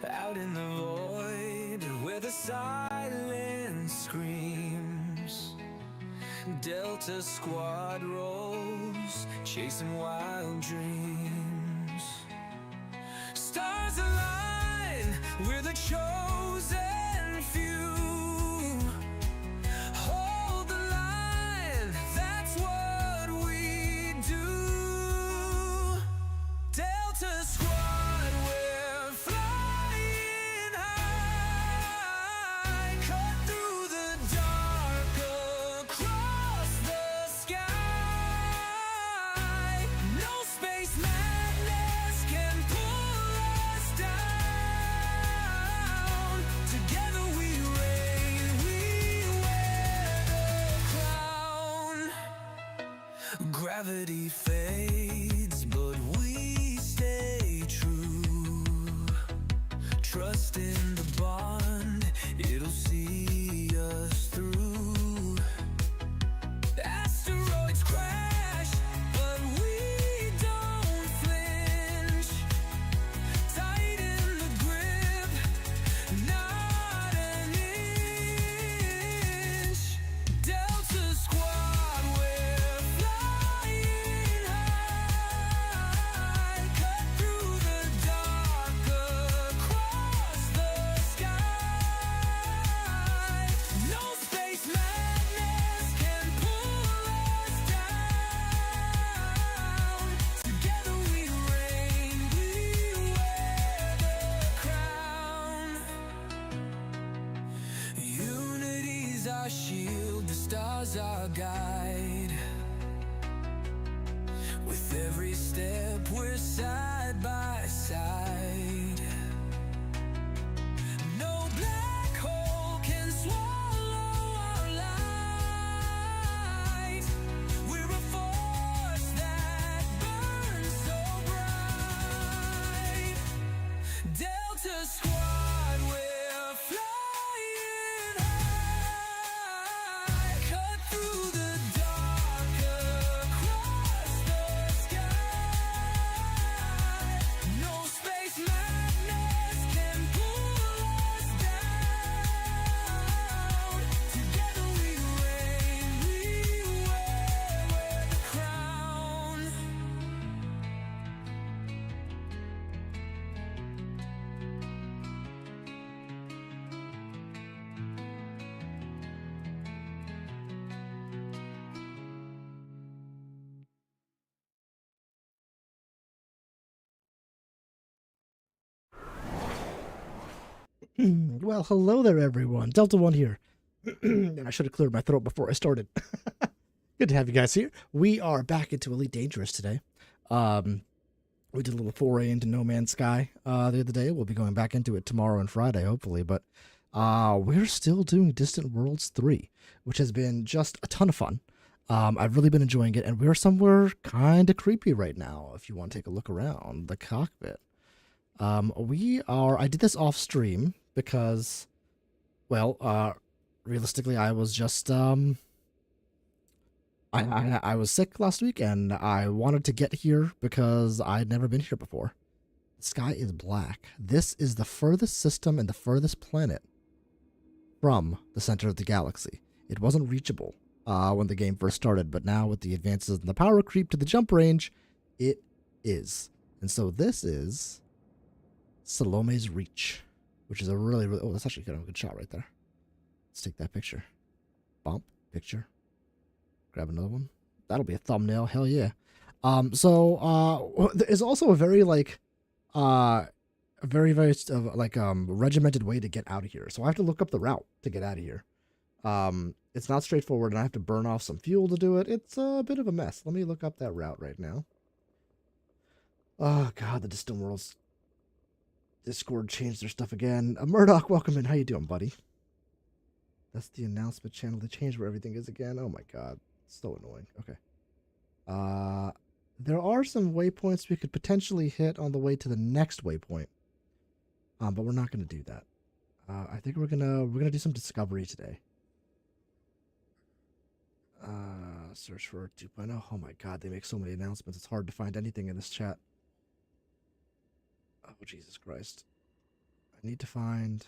Out in the void where the silence screams, Delta Squad rolls, chasing wild dreams. Stars align, we're the chosen few. Hold the line, that's what we do. Delta Squad, we're flying high, cut through the dark, across the sky. No space madness can pull us down. Together we reign, we wear the crown. Gravity fades, but we stay true. Trust in the bond, it'll see us through. Asteroids crash, but we don't flinch. Tighten the grip, not an inch. Delta Squad, we're flying high, cut through the dark, across the sky. No space madness can pull us down. Together we reign, we wear the crown. Unity's our shield, the stars our guide. With every step we're side by side. No black hole can swallow our light. We're a force that burns so bright. Delta Squad, we're flying high, cut through the dark, across the sky. No space madness can pull us down. Together we reign, we wear the crown. Well, hello there, everyone. Delta One here. And I should have cleared my throat before I started. Good to have you guys here. We are back into Elite Dangerous today. We did a little foray into No Man's Sky the other day. We'll be going back into it tomorrow and Friday, hopefully. But we're still doing Distant Worlds 3, which has been just a ton of fun. I've really been enjoying it, and we're somewhere kind of creepy right now, if you want to take a look around the cockpit. I did this off stream because, well, realistically, I was just, I was sick last week and I wanted to get here because I'd never been here before. The sky is black. This is the furthest system and the furthest planet from the center of the galaxy. It wasn't reachable when the game first started, but now with the advances in the power creep to the jump range, it is. And so this is Salome's Reach, which is a really, oh, that's actually kind of a good shot right there. Let's take that picture. Bump, picture. Grab another one. That'll be a thumbnail. Hell yeah. There's also a very, like, regimented way to get out of here. So I have to look up the route to get out of here. It's not straightforward, and I have to burn off some fuel to do it. It's a bit of a mess. Let me look up that route right now. Oh, God, the Distant Worlds Discord changed their stuff again. Murdoch, welcome in. How you doing, buddy? That's the announcement channel. They changed where everything is again. Oh, my God. So annoying. Okay. There are some waypoints we could potentially hit on the way to the next waypoint. But we're not going to do that. I think we're gonna do some discovery today. Search for 2.0. Oh my God, they make so many announcements. It's hard to find anything in this chat. Oh, Jesus Christ. I need to find...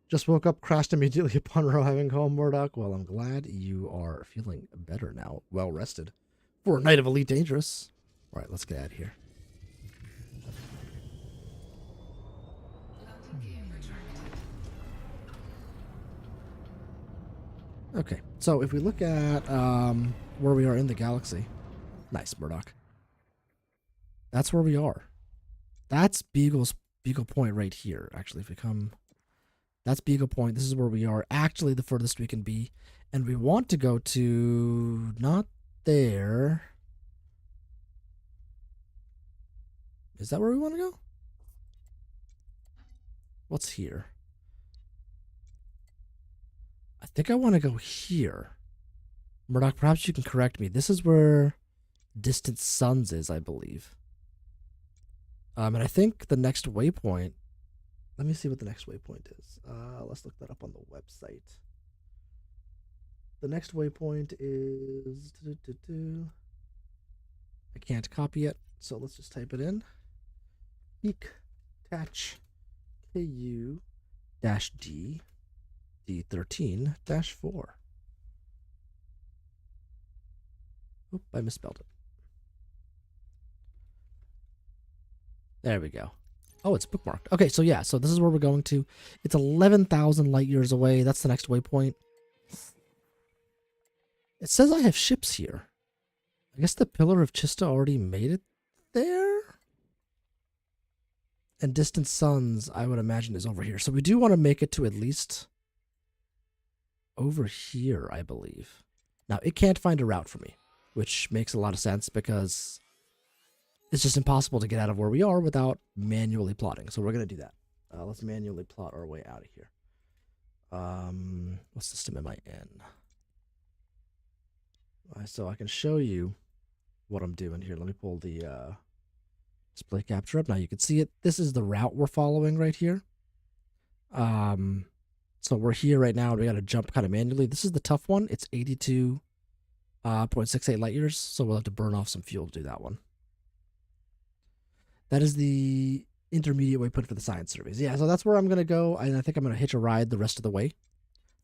Just woke up, crashed immediately upon arriving home, Murdoch. Well, I'm glad you are feeling better now. Well rested. For a night of Elite Dangerous. Alright, let's get out of here. Okay, so if we look at where we are in the galaxy. Nice, Murdoch. That's where we are. That's Beagle Point right here. Actually, if we come... That's Beagle Point. This is where we are. Actually, the furthest we can be. And we want to go to... Not there. Is that where we want to go? What's here? I think I want to go here. Murdoch, perhaps you can correct me. This is where Distant Suns is, I believe. And I think the next waypoint... Let me see what the next waypoint is. Let's look that up on the website. The next waypoint is... I can't copy it, so let's just type it in. Peak Tatch KU-D D13-4. Oop, I misspelled it. There we go. Oh, it's bookmarked. Okay, so yeah, so this is where we're going to. It's 11,000 light years away. That's the next waypoint. It says I have ships here. I guess the Pillar of Chista already made it there? And Distant Suns, I would imagine, is over here. So we do want to make it to at least over here, I believe. Now, it can't find a route for me, which makes a lot of sense because it's just impossible to get out of where we are without manually plotting. So we're going to do that. Let's manually plot our way out of here. What system am I in? So I can show you what I'm doing here. Let me pull the display capture up. Now you can see it. This is the route we're following right here. So we're here right now. We got to jump kind of manually. This is the tough one. It's 82.68 light years. So we'll have to burn off some fuel to do that one. That is the intermediate waypoint for the science surveys. Yeah, so that's where I'm going to go. And I think I'm going to hitch a ride the rest of the way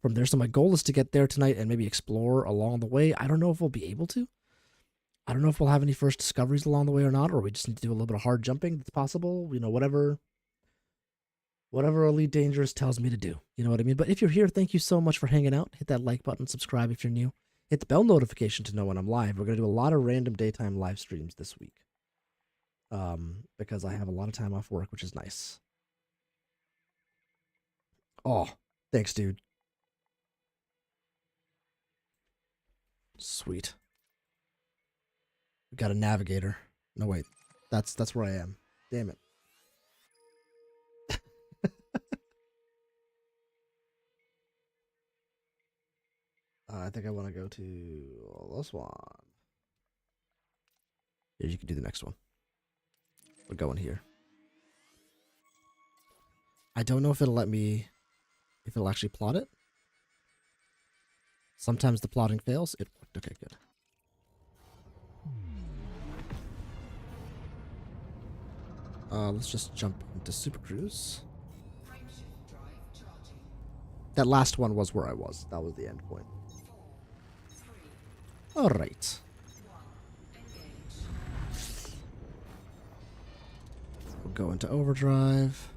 from there. So my goal is to get there tonight and maybe explore along the way. I don't know if we'll be able to. I don't know if we'll have any first discoveries along the way or not, or we just need to do a little bit of hard jumping. That's possible. You know, whatever Elite Dangerous tells me to do. You know what I mean? But if you're here, thank you so much for hanging out. Hit that like button, subscribe if you're new. Hit the bell notification to know when I'm live. We're going to do a lot of random daytime live streams this week. Because I have a lot of time off work, which is nice. Oh, thanks, dude. Sweet. We got a navigator. No, wait. That's where I am. Damn it. I think I want to go to this one. Yeah, you can do the next one. We're going here. I don't know if it'll let me... If it'll actually plot it. Sometimes the plotting fails. It worked. Okay, good. Let's just jump into Super Cruise. That last one was where I was. That was the end point. Alright. We'll go into overdrive.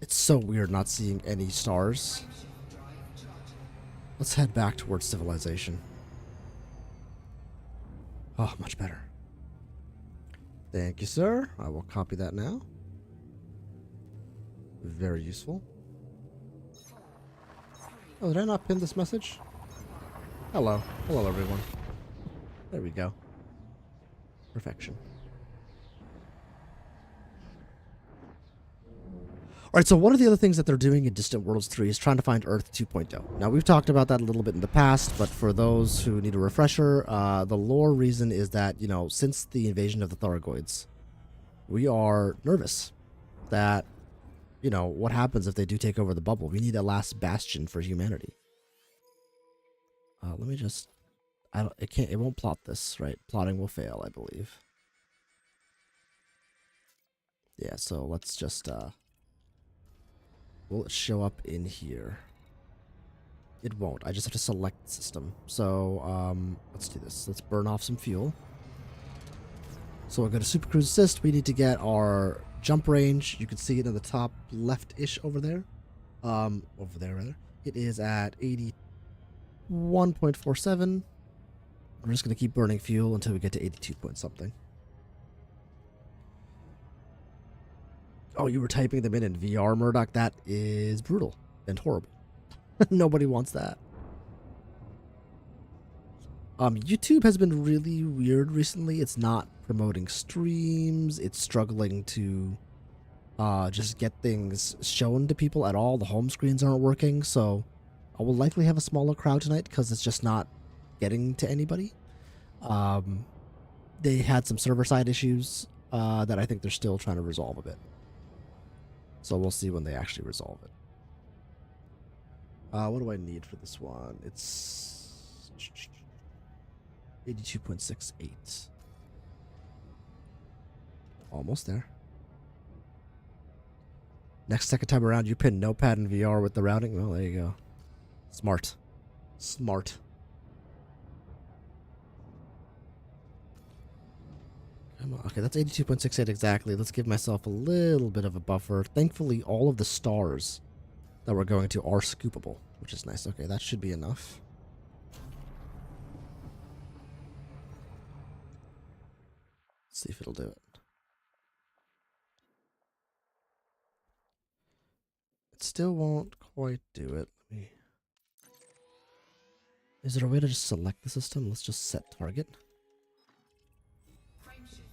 It's so weird not seeing any stars. Let's head back towards civilization. Oh, much better. Thank you, sir. I will copy that now. Very useful. Oh, did I not pin this message? Hello. Hello, everyone. There we go. Perfection. Alright, so one of the other things that they're doing in Distant Worlds 3 is trying to find Earth 2.0. Now, we've talked about that a little bit in the past, but for those who need a refresher, the lore reason is that, you know, since the invasion of the Thargoids, we are nervous that, you know, what happens if they do take over the bubble? We need a last bastion for humanity. Let me just... it won't plot this, right? Plotting will fail, I believe. Yeah, so let's just, will it show up in here? It won't. I just have to select the system. So, let's do this. Let's burn off some fuel. So we'll go to Super Cruise Assist. We need to get our jump range. You can see it in the top left-ish over there. Over there, rather. It is at 81.47. We're just going to keep burning fuel until we get to 82 point something. Oh, you were typing them in VR, Murdoch? That is brutal and horrible. Nobody wants that. YouTube has been really weird recently. It's not promoting streams. It's struggling to just get things shown to people at all. The home screens aren't working, so I will likely have a smaller crowd tonight because it's just not getting to anybody. They had some server-side issues that I think they're still trying to resolve a bit. So we'll see when they actually resolve it. What do I need for this one? It's 82.68. Almost there. Next second time around, you pin Notepad in VR with the routing. Well, there you go. Smart. Smart. Come on. Okay, that's 82.68 exactly. Let's give myself a little bit of a buffer. Thankfully, all of the stars that we're going to are scoopable, which is nice. Okay, that should be enough. Let's see if it'll do it. It still won't quite do it. Is there a way to just select the system? Let's just set target.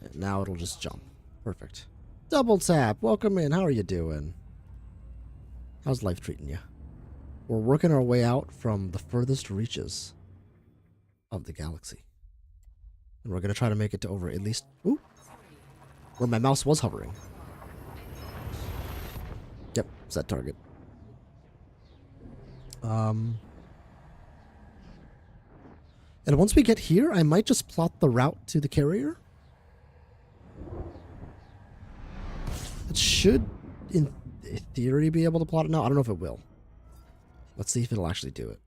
And now it'll just jump. Perfect. Double tap. Welcome in. How are you doing? How's life treating you? We're working our way out from the furthest reaches of the galaxy. And we're going to try to make it to over at least... Ooh! Where my mouse was hovering. Yep, set target. And once we get here, I might just plot the route to the carrier. It should, in theory, be able to plot it now. I don't know if it will. Let's see if it'll actually do it.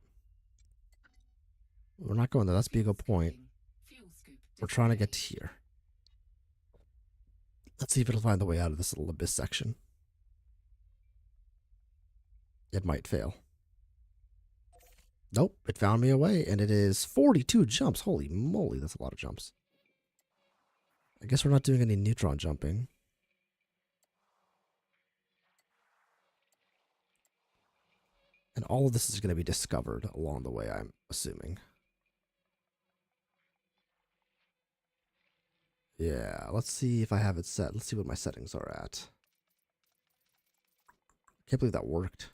We're not going there. That's Beagle Point. We're trying to get to here. Let's see if it'll find the way out of this little abyss section. It might fail. Nope, it found me a way, and it is 42 jumps. Holy moly, that's a lot of jumps. I guess we're not doing any neutron jumping. And all of this is going to be discovered along the way, I'm assuming. Yeah, let's see if I have it set. Let's see what my settings are at. Can't believe that worked.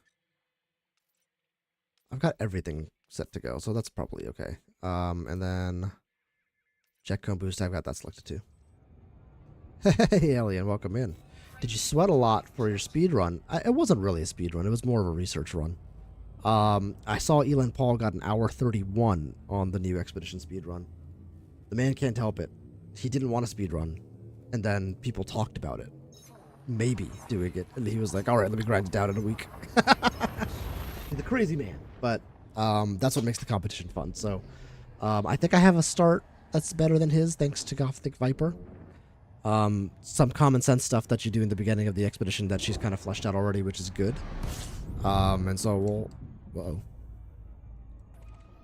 I've got everything set to go, so that's probably okay. And then Jet Cone Boost, I've got that selected too. Hey, Alien, welcome in. Did you sweat a lot for your speed run? It wasn't really a speed run. It was more of a research run. I saw Elon Paul got an hour 31 on the new Expedition speed run. The man can't help it. He didn't want a speed run, and then people talked about it. Maybe doing it, and he was like, "All right, let me grind it down in a week." He's a crazy man, but that's what makes the competition fun. So I think I have a start that's better than his, thanks to Gothic Viper. Some common sense stuff that you do in the beginning of the expedition that she's kind of fleshed out already, which is good. And so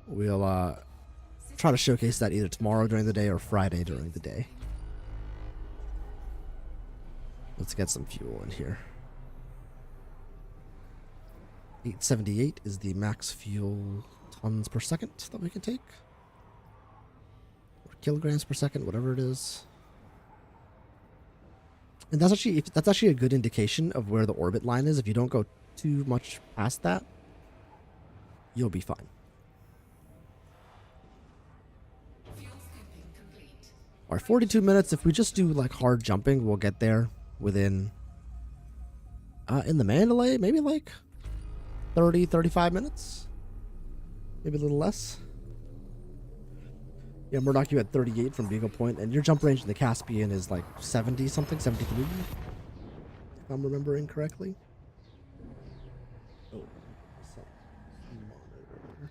we'll try to showcase that either tomorrow during the day or Friday during the day. Let's get some fuel in here. 878 is the max fuel tons per second that we can take. Or kilograms per second, whatever it is. And that's actually a good indication of where the orbit line is. If you don't go too much past that, you'll be fine. Alright, 42 minutes. If we just do like hard jumping, we'll get there within in the Mandalay, maybe like 30-35 minutes, maybe a little less. Yeah, Murdoch, you had 38 from Beagle Point, and your jump range in the Caspian is like 70 something, 73. if I'm remembering correctly. Oh, set monitor.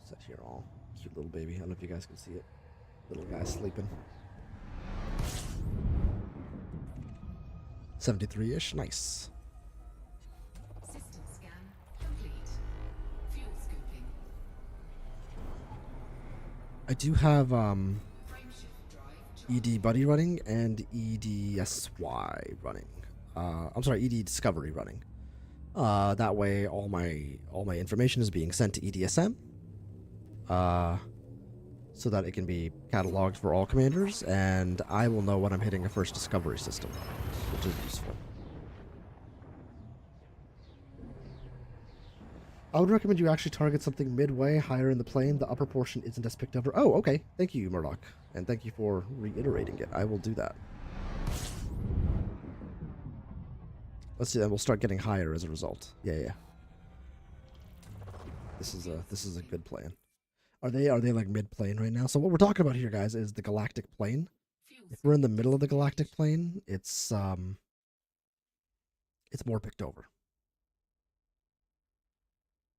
Set here all. Cute little baby. I don't know if you guys can see it. Little guy sleeping. 73-ish. Nice. System scan complete. Fuel scooping. I do have Frame shift drive. ED Buddy running and EDSY running. I'm sorry, ED Discovery running. That way, all my information is being sent to EDSM. So that it can be cataloged for all commanders, and I will know when I'm hitting a first discovery system, which is useful. I would recommend you actually target something midway, higher in the plane. The upper portion isn't as picked over. Oh, okay. Thank you, Murdoch. And thank you for reiterating it. I will do that. Let's see, then we'll start getting higher as a result. Yeah. This is a good plan. Are they like mid-plane right now? So what we're talking about here, guys, is the galactic plane. If we're in the middle of the galactic plane, it's more picked over.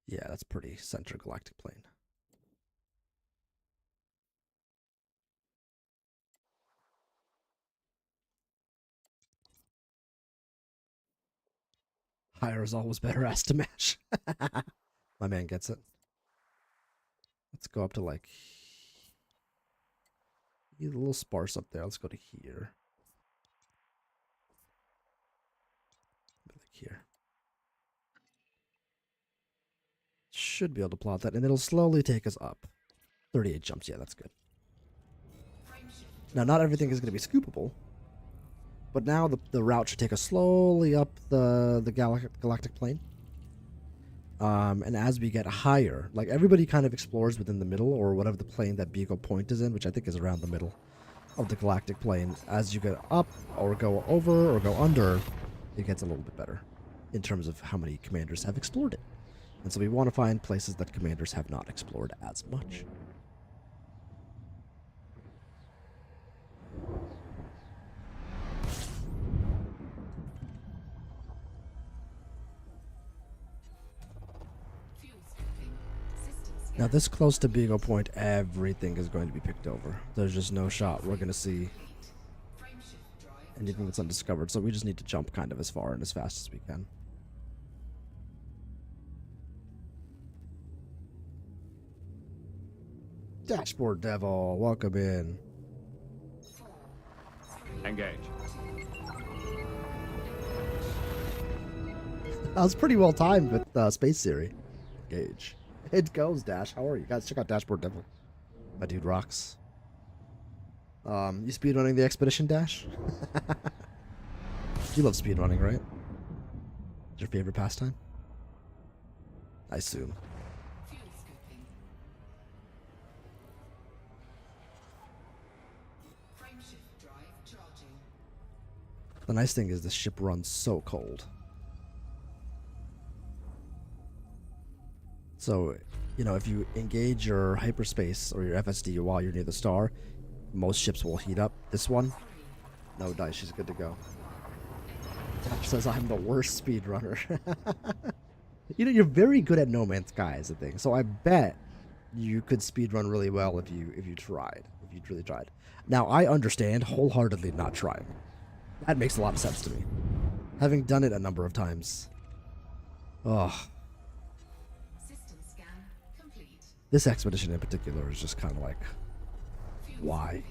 Yeah, that's pretty center galactic plane. Higher is always better, as to mash. My man gets it. Let's go up to like... a little sparse up there. Let's go to here. Like here. Should be able to plot that, and it'll slowly take us up. 38 jumps, yeah, that's good. Now, not everything is going to be scoopable, but now the route should take us slowly up the galactic plane. And as we get higher, like everybody kind of explores within the middle, or whatever the plane that Beagle Point is in, which I think is around the middle of the galactic plane. As you get up, or go over, or go under, it gets a little bit better in terms of how many commanders have explored it. And so we want to find places that commanders have not explored as much. Now this close to Beagle Point, everything is going to be picked over. There's just no shot we're going to see anything that's undiscovered, so we just need to jump kind of as far and as fast as we can. Dashboard Devil, welcome in. Engage. That was pretty well timed with Space Siri. Engage. It goes, Dash. How are you? Guys, check out Dashboard Devil. My dude rocks. You speedrunning the expedition, Dash? You love speedrunning, right? It's your favorite pastime? I assume. The nice thing is the ship runs so cold. So, you know, if you engage your hyperspace or your FSD while you're near the star, most ships will heat up. This one, no dice, she's good to go. Dash says I'm the worst speedrunner. You know, you're very good at No Man's Sky as a thing, so I bet you could speedrun really well if you tried, if you really tried. Now, I understand wholeheartedly not trying. That makes a lot of sense to me. Having done it a number of times. Ugh. This expedition in particular is just kind of like, why?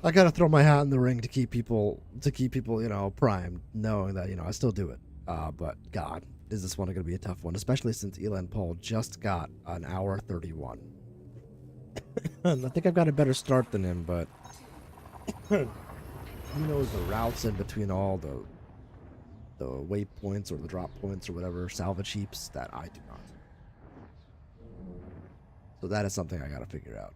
I gotta throw my hat in the ring to keep people, you know, primed, knowing that, you know, I still do it. But God, is this one gonna be a tough one, especially since Elan Paul just got an hour 31. I think I've got a better start than him, but he knows the routes in between all the waypoints or the drop points or whatever, salvage heaps, that I do not. So that is something I gotta figure out.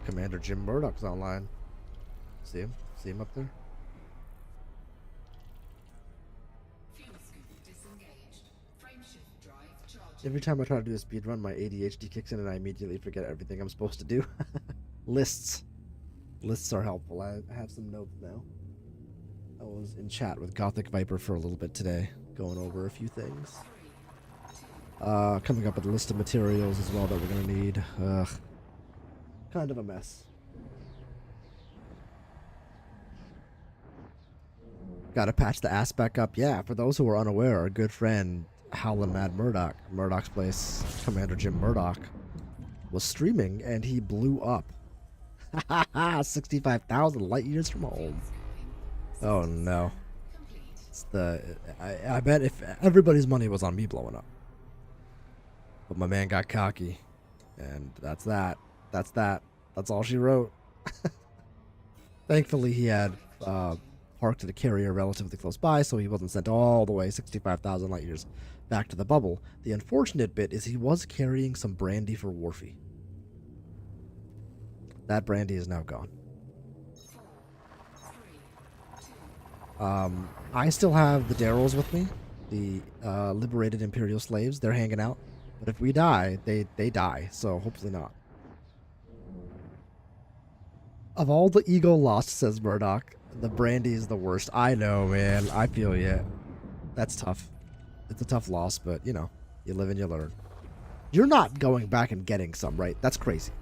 Commander Jim Murdoch's online. See him? See him up there? Every time I try to do a speed run, my ADHD kicks in and I immediately forget everything I'm supposed to do. Lists. Lists are helpful. I have some notes now. I was in chat with Gothic Viper for a little bit today, going over a few things. Coming up with a list of materials as well that we're gonna need. Ugh. Kind of a mess. Gotta patch the ass back up. Yeah, for those who are unaware, our good friend Howlin' Mad Murdoch, Murdoch's Place, Commander Jim Murdoch, was streaming and he blew up. 65,000 light years from home. Oh no. It's I bet if everybody's money was on me blowing up. But my man got cocky. And that's that. That's that. That's all she wrote. Thankfully he had parked at a carrier relatively close by, so he wasn't sent all the way 65,000 light years back to the bubble. The unfortunate bit is he was carrying some brandy for Worfy. That brandy is now gone. I still have the Daryls with me, the liberated Imperial slaves. They're hanging out. But if we die, they die, so hopefully not. Of all the ego lost, says Murdoch, the brandy is the worst. I know, man. I feel you. That's tough. It's a tough loss, but, you know, you live and you learn. You're not going back and getting some, right? That's crazy.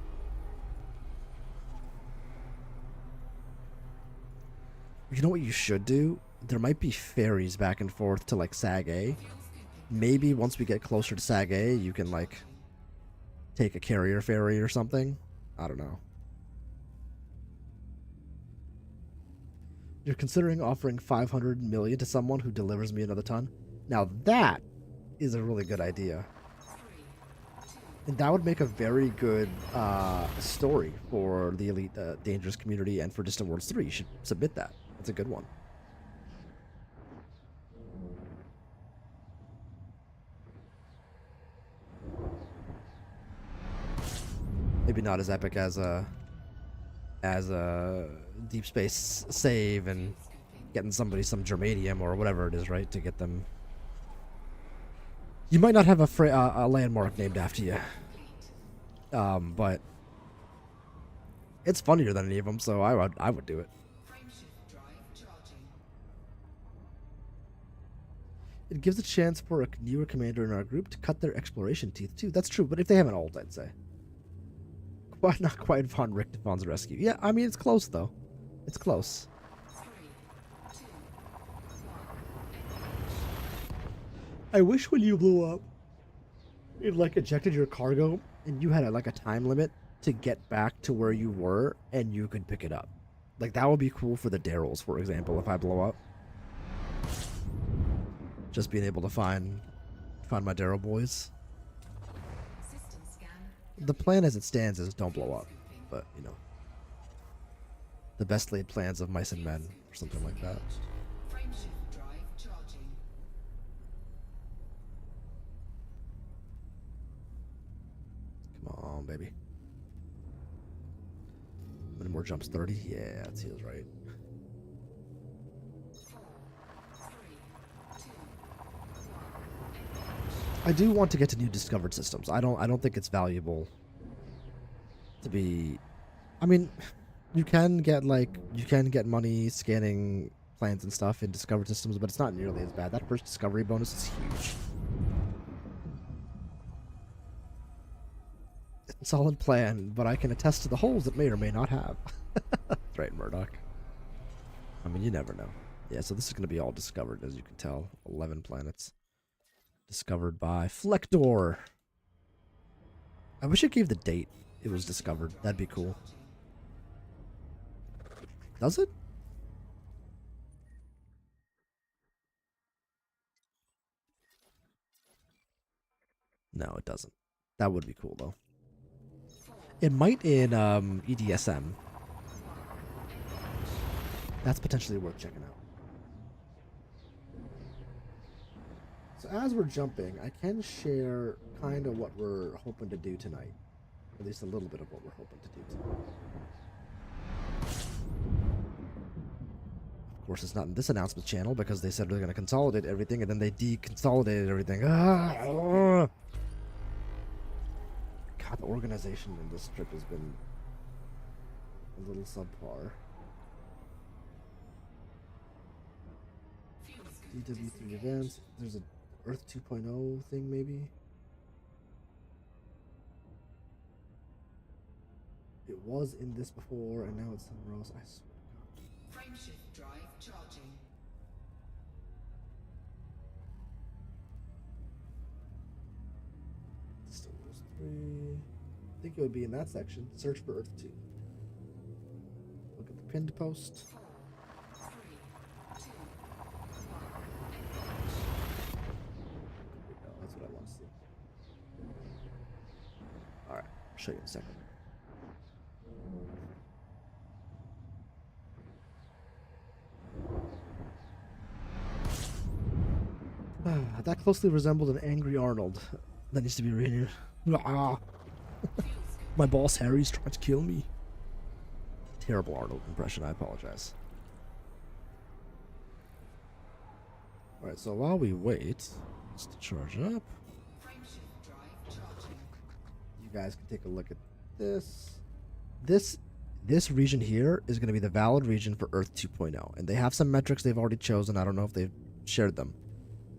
You know what you should do? There might be ferries back and forth to, like, Sag A. Maybe once we get closer to Sag A, you can, like, take a carrier ferry or something. I don't know. You're considering offering 500 million to someone who delivers me another ton? Now that is a really good idea. And that would make a very good story for the Elite Dangerous community and for Distant Worlds 3. You should submit that. That's a good one. Maybe not as epic as a Deep Space save and getting somebody some germanium or whatever it is, right, to get them. You might not have a landmark named after you, but it's funnier than any of them, so I would do it. It gives a chance for a newer commander in our group to cut their exploration teeth too. That's true, but if they have an ult, I'd say. Not quite Von Richter's rescue. Yeah, I mean, it's close, though. It's close. I wish when you blew up, it, like, ejected your cargo, and you had, like, a time limit to get back to where you were, and you could pick it up. Like, that would be cool for the Daryls, for example, if I blow up. Just being able to find my Daryl boys. The plan as it stands is don't blow up, but, you know, the best laid plans of mice and men, or something like that. Come on, baby. How many more jumps? 30? Yeah, that feels right. I do want to get to new discovered systems. I don't think it's valuable to be. I mean, you can get money scanning plans and stuff in discovered systems, but it's not nearly as bad. That first discovery bonus is huge. It's a solid plan, but I can attest to the holes it may or may not have. That's right, Murdoch. I mean, you never know. Yeah, so this is going to be all discovered, as you can tell. 11 planets. Discovered by Flector. I wish it gave the date it was discovered. That'd be cool. Does it? No, it doesn't. That would be cool, though. It might in EDSM. That's potentially worth checking out. So as we're jumping, I can share kind of what we're hoping to do tonight. At least a little bit of what we're hoping to do tonight. Of course, it's not in this announcement channel because they said they're going to consolidate everything and then they deconsolidated everything. organization in this trip has been a little subpar. Fuel scoop DW3 disengaged. events. There's a Earth 2.0 thing, maybe. It was in this before, and now it's somewhere else. I swear to God. Frameshift drive charging. Still those 3. I think it would be in that section. Search for Earth 2. Look at the pinned post. 4, 3, 2, 1. There we go. That's what I want to see. Alright, I'll show you in a second. That closely resembled an angry Arnold. That needs to be renewed. Ah. My boss Harry's trying to kill me. Terrible Arnold impression, I apologize. Alright, so while we wait, just to charge up, Frameshift drive charging. you guys can take a look at this. This region here is going to be the valid region for Earth 2.0. And they have some metrics they've already chosen. I don't know if they've shared them.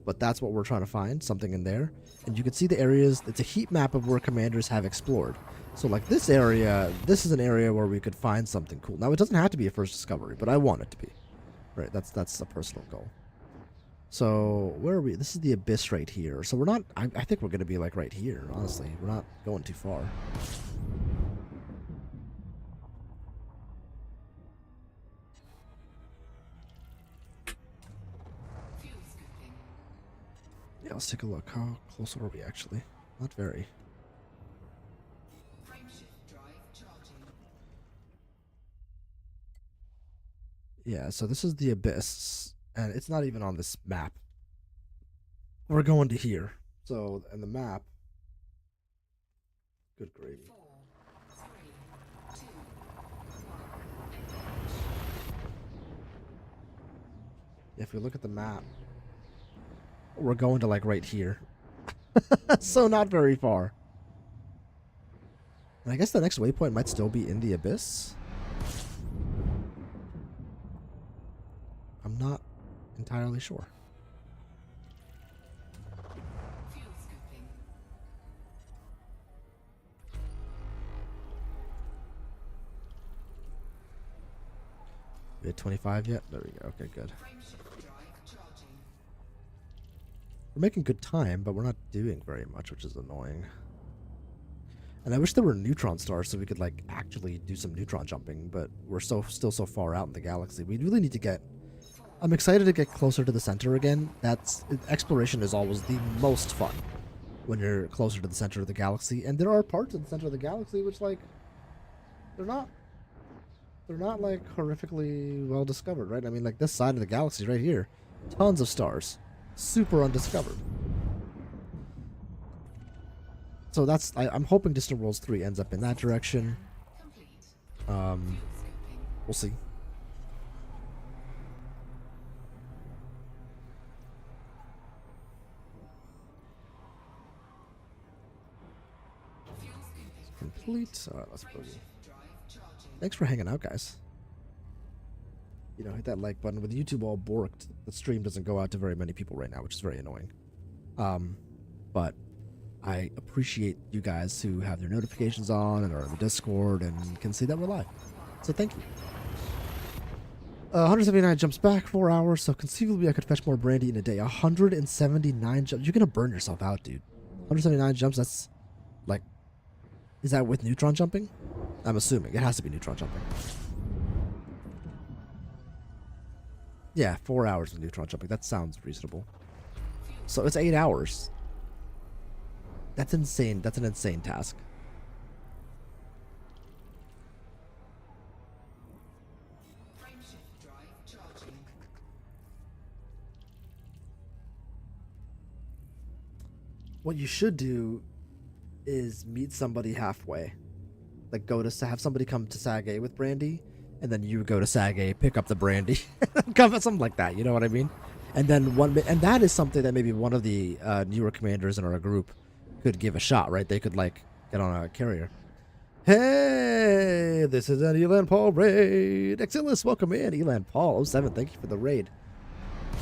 But that's what we're trying to find, something in there. And you can see the areas, it's a heat map of where commanders have explored. So like this area, this is an area where we could find something cool. Now it doesn't have to be a first discovery, but I want it to be. Right, that's a personal goal. So where are we? This is the abyss right here. So we're not, I think we're going to be like right here, honestly. We're not going too far. Fuel scooping. Yeah, let's take a look. How close are we actually? Not very. Frameshift drive charging. Yeah, so this is the abyss, and it's not even on this map. We're going to here. So, and the map. Good gravy. 4, 3, 2, 1. If we look at the map, we're going to like right here. So not very far. And I guess the next waypoint might still be in the abyss. I'm not entirely sure. Fuel scooping. We at 25 yet? There we go. Okay, good. Frameshift drive charging. We're making good time, but we're not doing very much, which is annoying. And I wish there were neutron stars so we could like actually do some neutron jumping, but we're still so far out in the galaxy. We really need to get. I'm excited to get closer to the center again. Exploration is always the most fun when you're closer to the center of the galaxy, and there are parts of the center of the galaxy which like they're not like horrifically well discovered, right? I mean, like this side of the galaxy right here, tons of stars, super undiscovered. So that's I'm hoping Distant Worlds 3 ends up in that direction. Complete. We'll Fuel scooping. see. Fuel scooping. Complete. All right, let's boogie. Frameshift drive charging. Thanks for hanging out, guys. You know, hit that like button. With YouTube all borked, the stream doesn't go out to very many people right now, which is very annoying. But I appreciate you guys who have their notifications on and are in the Discord and can see that we're live. So thank you. 179 jumps back, 4 hours, so conceivably I could fetch more brandy in a day. 179 jumps. You're gonna burn yourself out, dude. 179 jumps, that's like... Is that with neutron jumping? I'm assuming. It has to be neutron jumping. Yeah, 4 hours of neutron jumping. That sounds reasonable. So it's 8 hours. That's insane. That's an insane task. Frameshift drive charging. What you should do is meet somebody halfway. Like go to have somebody come to Sag with brandy, and then you go to Sag, pick up the brandy, something like that. You know what I mean? And then and that is something that maybe one of the newer commanders in our group could give a shot, right? They could like get on a carrier. Hey, this is an Elan Paul raid. Exilis, welcome in. Elan Paul 07, thank you for the raid.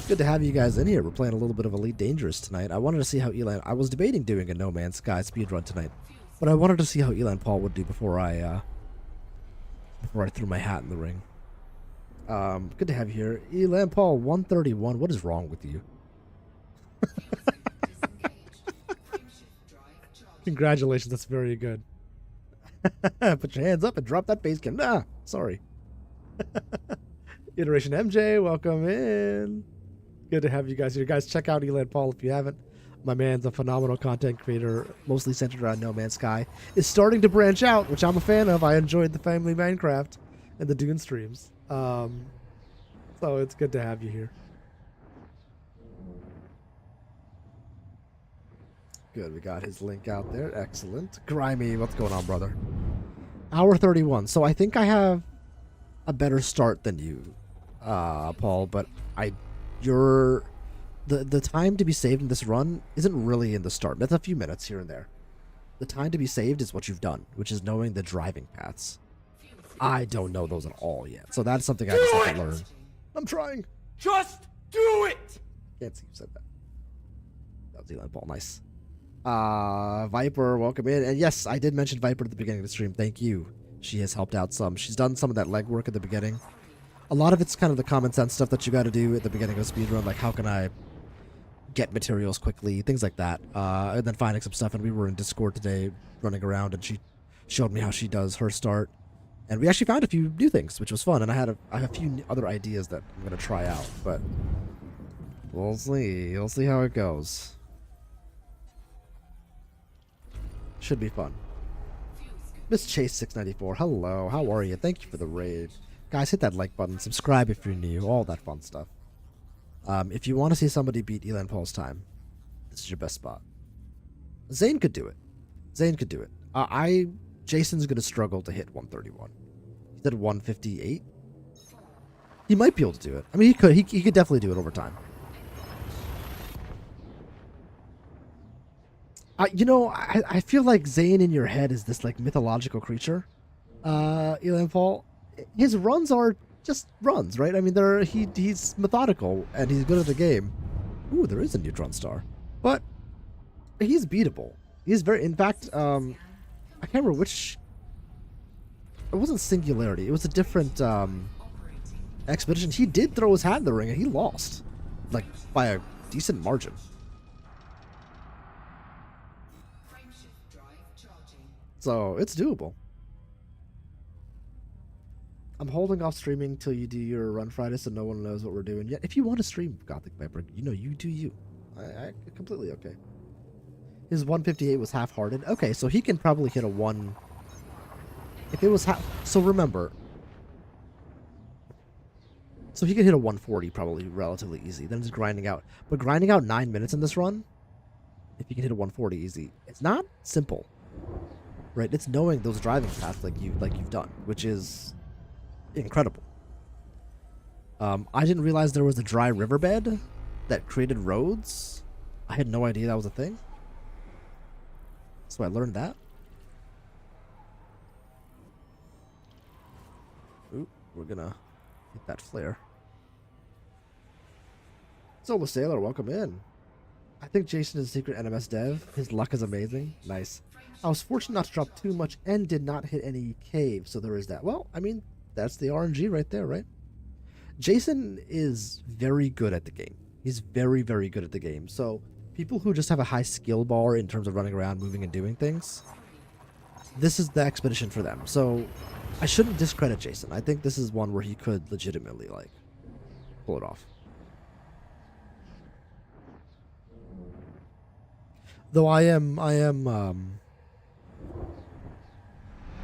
Good to have you guys in here. We're playing a little bit of Elite Dangerous tonight. I wanted to see how Elan... I was debating doing a No Man's Sky speedrun tonight, but I wanted to see how Elan Paul would do before I threw my hat in the ring. Good to have you here. Elan Paul 131. What is wrong with you? Congratulations, that's very good. Put your hands up and drop that base cam. Nah, sorry. Iteration MJ, welcome in. Good to have you guys here. Guys, check out Elan Paul if you haven't. My man's a phenomenal content creator, mostly centered around No Man's Sky. Is starting to branch out, which I'm a fan of. I enjoyed the Family Minecraft and the Dune streams. So it's good to have you here. Good, we got his link out there. Excellent. Grimy, what's going on, brother? Hour 31. So I think I have a better start than you, Paul, but the time to be saved in this run isn't really in the start. That's a few minutes here and there. The time to be saved is what you've done, which is knowing the driving paths. I don't know those at all yet, so that's something I just have to learn. I'm trying. Just do it! Can't see who said that. That was Elan Paul. Nice. Viper, welcome in. And yes, I did mention Viper at the beginning of the stream. Thank you. She has helped out some. She's done some of that legwork at the beginning. A lot of it's kind of the common sense stuff that you got to do at the beginning of a speedrun, like how can I get materials quickly, things like that. And then finding some stuff. And we were in Discord today running around, and she showed me how she does her start. And we actually found a few new things, which was fun. And I have a few other ideas that I'm going to try out, but we'll see. We'll see how it goes. Should be fun. Miss Chase 694, hello, how are you? Thank you for the raid. Guys, hit that like button, subscribe if you're new, all that fun stuff. If you want to see somebody beat Elan Paul's time, this is your best spot. Zane could do it. Zane could do it. Jason's going to struggle to hit 131. He did 158. He might be able to do it. I mean, he could. He could definitely do it over time. You know, I feel like Zane in your head is this like mythological creature. Elan Paul, his runs are just runs, right? I mean, he's methodical and he's good at the game. Ooh, there is a neutron star, but he's beatable. He's very. In fact, I can't remember which. It wasn't Singularity. It was a different expedition. He did throw his hat in the ring and he lost, like by a decent margin. So, it's doable. I'm holding off streaming till you do your run Friday so no one knows what we're doing yet. If you want to stream Gothic Viper, you know, you do you. I completely okay. His 158 was half-hearted. Okay, so he can probably hit a 1... If it was half... So remember... So he can hit a 140 probably relatively easy. Then it's grinding out. But grinding out 9 minutes in this run, if you can hit a 140 easy, it's not simple. Right, it's knowing those driving paths like you've done, which is incredible. I didn't realize there was a dry riverbed that created roads. I had no idea that was a thing. So I learned that. Ooh, we're gonna hit that flare. Solar Sailor, welcome in. I think Jason is a secret NMS dev. His luck is amazing. Nice. I was fortunate not to drop too much and did not hit any caves, so there is that. Well, I mean, that's the RNG right there, right? Jason is very good at the game. He's very, very good at the game. So people who just have a high skill bar in terms of running around, moving, and doing things, this is the expedition for them. So I shouldn't discredit Jason. I think this is one where he could legitimately, like, pull it off. Though I am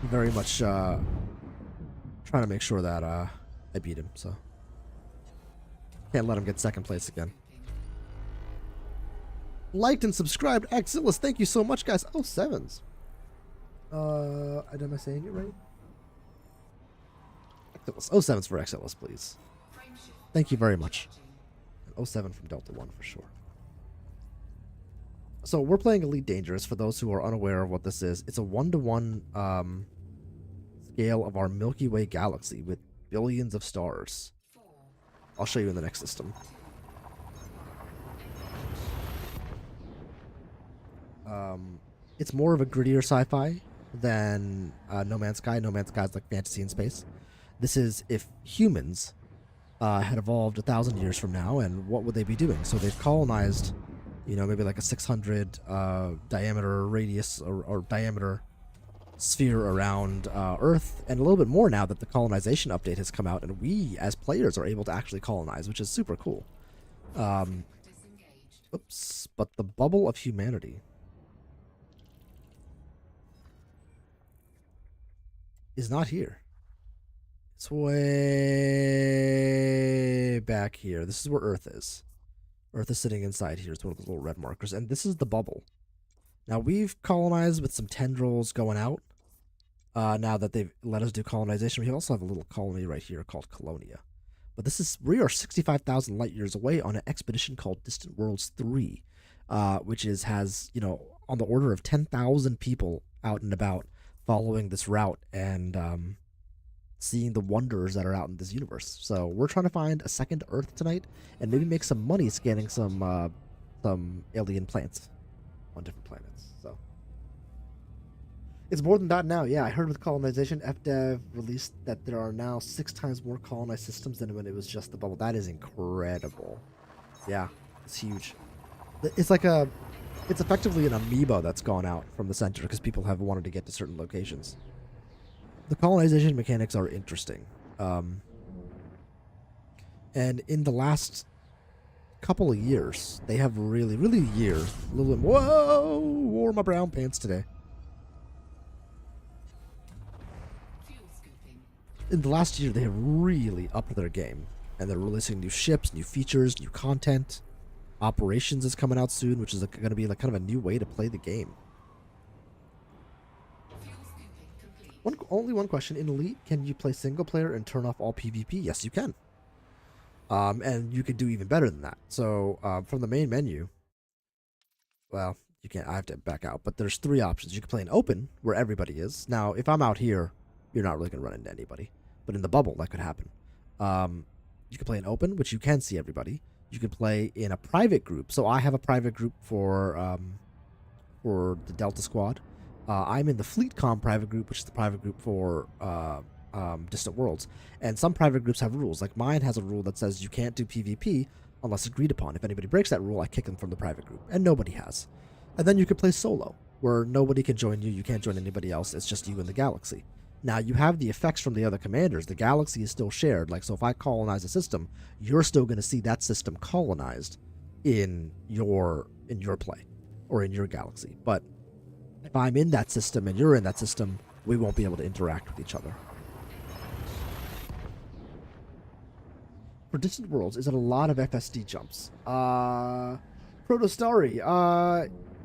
very much trying to make sure that I beat him, so can't let him get second place again. Liked and subscribed, Exilis. Thank you so much, guys. Oh, sevens. Am I saying it right? Exilis. Oh, sevens for Exilis, please. Thank you very much. And 07 from Delta One for sure. So we're playing Elite Dangerous. For those who are unaware of what this is, it's a 1-to-1 scale of our Milky Way galaxy with billions of stars. I'll show you in the next system. It's more of a grittier sci-fi than No Man's Sky. No Man's Sky is like fantasy in space. This is if humans had evolved 1,000 years from now, and what would they be doing? So they've colonized, you know, maybe like a 600 diameter radius or diameter sphere around Earth, and a little bit more now that the colonization update has come out, and we as players are able to actually colonize, which is super cool. Oops, but the bubble of humanity is not here. It's way back here. This is where Earth is. Earth is sitting inside here. It's one of those little red markers. And this is the bubble. Now, we've colonized with some tendrils going out. Now that they've let us do colonization, we also have a little colony right here called Colonia. But we are 65,000 light years away on an expedition called Distant Worlds 3, which has, you know, on the order of 10,000 people out and about following this route and seeing the wonders that are out in this universe. So we're trying to find a second Earth tonight and maybe make some money scanning some alien plants on different planets. So it's more than that now. Yeah, I heard with colonization, FDev released that there are now 6 times more colonized systems than when it was just the bubble. That is incredible. Yeah, it's huge. It's like it's effectively an amoeba that's gone out from the center because people have wanted to get to certain locations. The colonization mechanics are interesting. And in the last couple of years, they have really, a little bit, whoa, wore my brown pants today. In the last year, they have really upped their game. And they're releasing new ships, new features, new content. Operations is coming out soon, which is going to be like kind of a new way to play the game. Only one question. In Elite, can you play single player and turn off all PvP? Yes, you can. And you could do even better than that. So from the main menu, well, you can't. I have to back out. But there's 3 options. You can play in open, where everybody is. Now, if I'm out here, you're not really going to run into anybody. But in the bubble, that could happen. You can play in open, which you can see everybody. You can play in a private group. So I have a private group for the Delta Squad. I'm in the FleetCom private group, which is the private group for Distant Worlds. And some private groups have rules. Like mine has a rule that says you can't do PvP unless agreed upon. If anybody breaks that rule, I kick them from the private group. And nobody has. And then you can play solo, where nobody can join you. You can't join anybody else. It's just you and the galaxy. Now, you have the effects from the other commanders. The galaxy is still shared. Like, so if I colonize a system, you're still going to see that system colonized in your play or in your galaxy. But if I'm in that system and you're in that system, we won't be able to interact with each other. For Distant Worlds, is it a lot of FSD jumps? Protostari,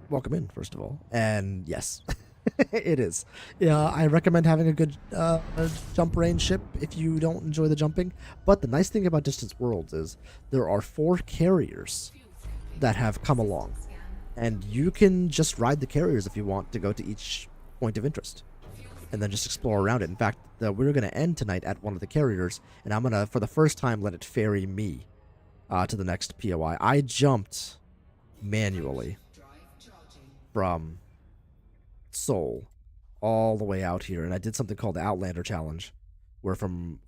welcome in, first of all. And yes, it is. Yeah, I recommend having a good jump range ship if you don't enjoy the jumping. But the nice thing about Distant Worlds is there are 4 carriers that have come along. And you can just ride the carriers if you want to go to each point of interest. And then just explore around it. In fact, we're going to end tonight at one of the carriers. And I'm going to, for the first time, let it ferry me to the next POI. I jumped manually from Seoul all the way out here. And I did something called the Outlander Challenge. Where from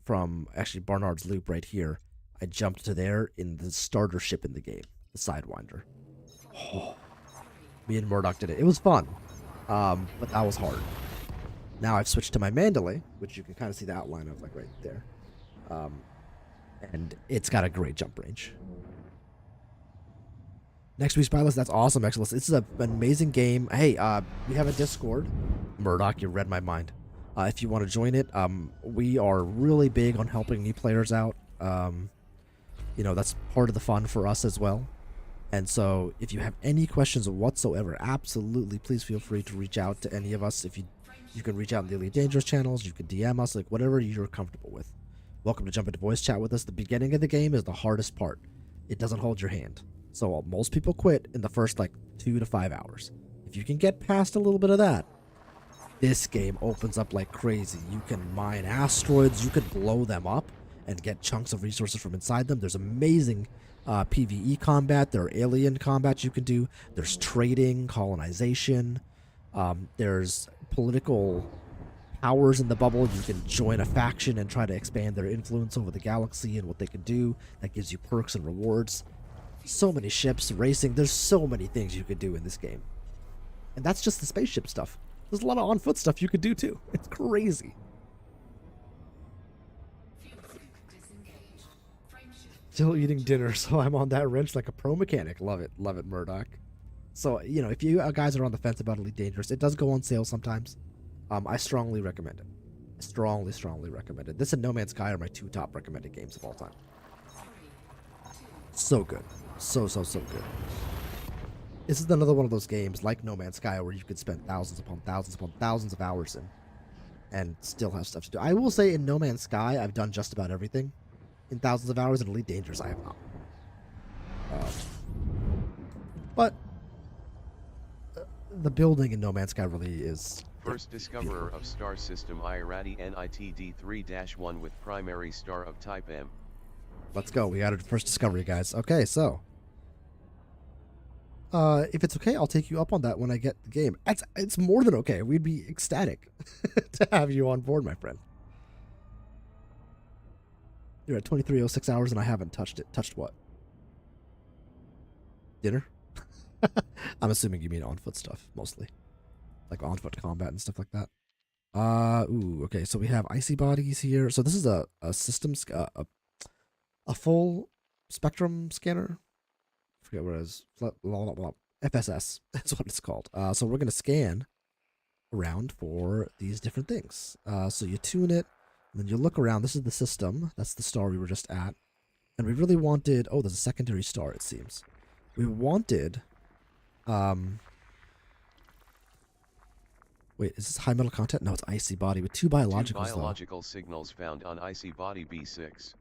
actually Barnard's Loop right here, I jumped to there in the starter ship in the game. The Sidewinder. Oh. Me and Murdoch did it. It was fun, but that was hard. Now I've switched to my Mandalay, which you can kind of see the outline of, like right there, and it's got a great jump range. Next week's buy list, that's awesome, Exodus. This is an amazing game. Hey, we have a Discord. Murdoch, you read my mind. If you want to join it, we are really big on helping new players out. You know, that's part of the fun for us as well. And so if you have any questions whatsoever, absolutely, please feel free to reach out to any of us. If you can reach out in the Elite Dangerous channels, you can DM us, like whatever you're comfortable with. Welcome to jump into voice chat with us. The beginning of the game is the hardest part. It doesn't hold your hand. So most people quit in the first like 2 to 5 hours. If you can get past a little bit of that, this game opens up like crazy. You can mine asteroids, you can blow them up and get chunks of resources from inside them. There's amazing PvE combat. There are alien combat you can do. There's trading, colonization. There's political powers in the bubble. You can join a faction and try to expand their influence over the galaxy and what they can do. That gives you perks and rewards. So many ships, racing. There's so many things you could do in this game. And that's just the spaceship stuff. There's a lot of on-foot stuff you could do too. It's crazy. Fuel sync disengaged. Frameshift. Still eating dinner, so I'm on that wrench like a pro mechanic. Love it, Murdoch. So, you know, if you guys are on the fence about Elite Dangerous, it does go on sale sometimes. I strongly recommend it. Strongly recommend it. This and No Man's Sky are my 2 top recommended games of all time. 3, 2, So good. So good. This is another one of those games like No Man's Sky where you could spend thousands upon thousands of hours in and still have stuff to do. I will say in No Man's Sky, I've done just about everything in thousands of hours. In Elite Dangerous, I have not. But the building in No Man's Sky really is... First discoverer of star system Irati NITD 3-1 with primary star of type M. Let's go. We added first discovery, guys. Okay, so... if it's okay, I'll take you up on that when I get the game. It's more than okay. We'd be ecstatic to have you on board, my friend. You're at 2306 hours and I haven't touched it. Touched what? Dinner? I'm assuming you mean on-foot stuff, mostly. Like on-foot combat and stuff like that. Ooh, okay, so we have icy bodies here. So this is a system, a full spectrum scanner. I forget what it is. FSS, that's what it's called. So we're going to scan around for these different things. So you tune it, and then you look around. This is the system. That's the star we were just at. And we really wanted... Oh, there's a secondary star, it seems. We wanted... Wait, is this high metal content? No, it's icy body with 2 biologicals. 2 biological signals found on icy body B6.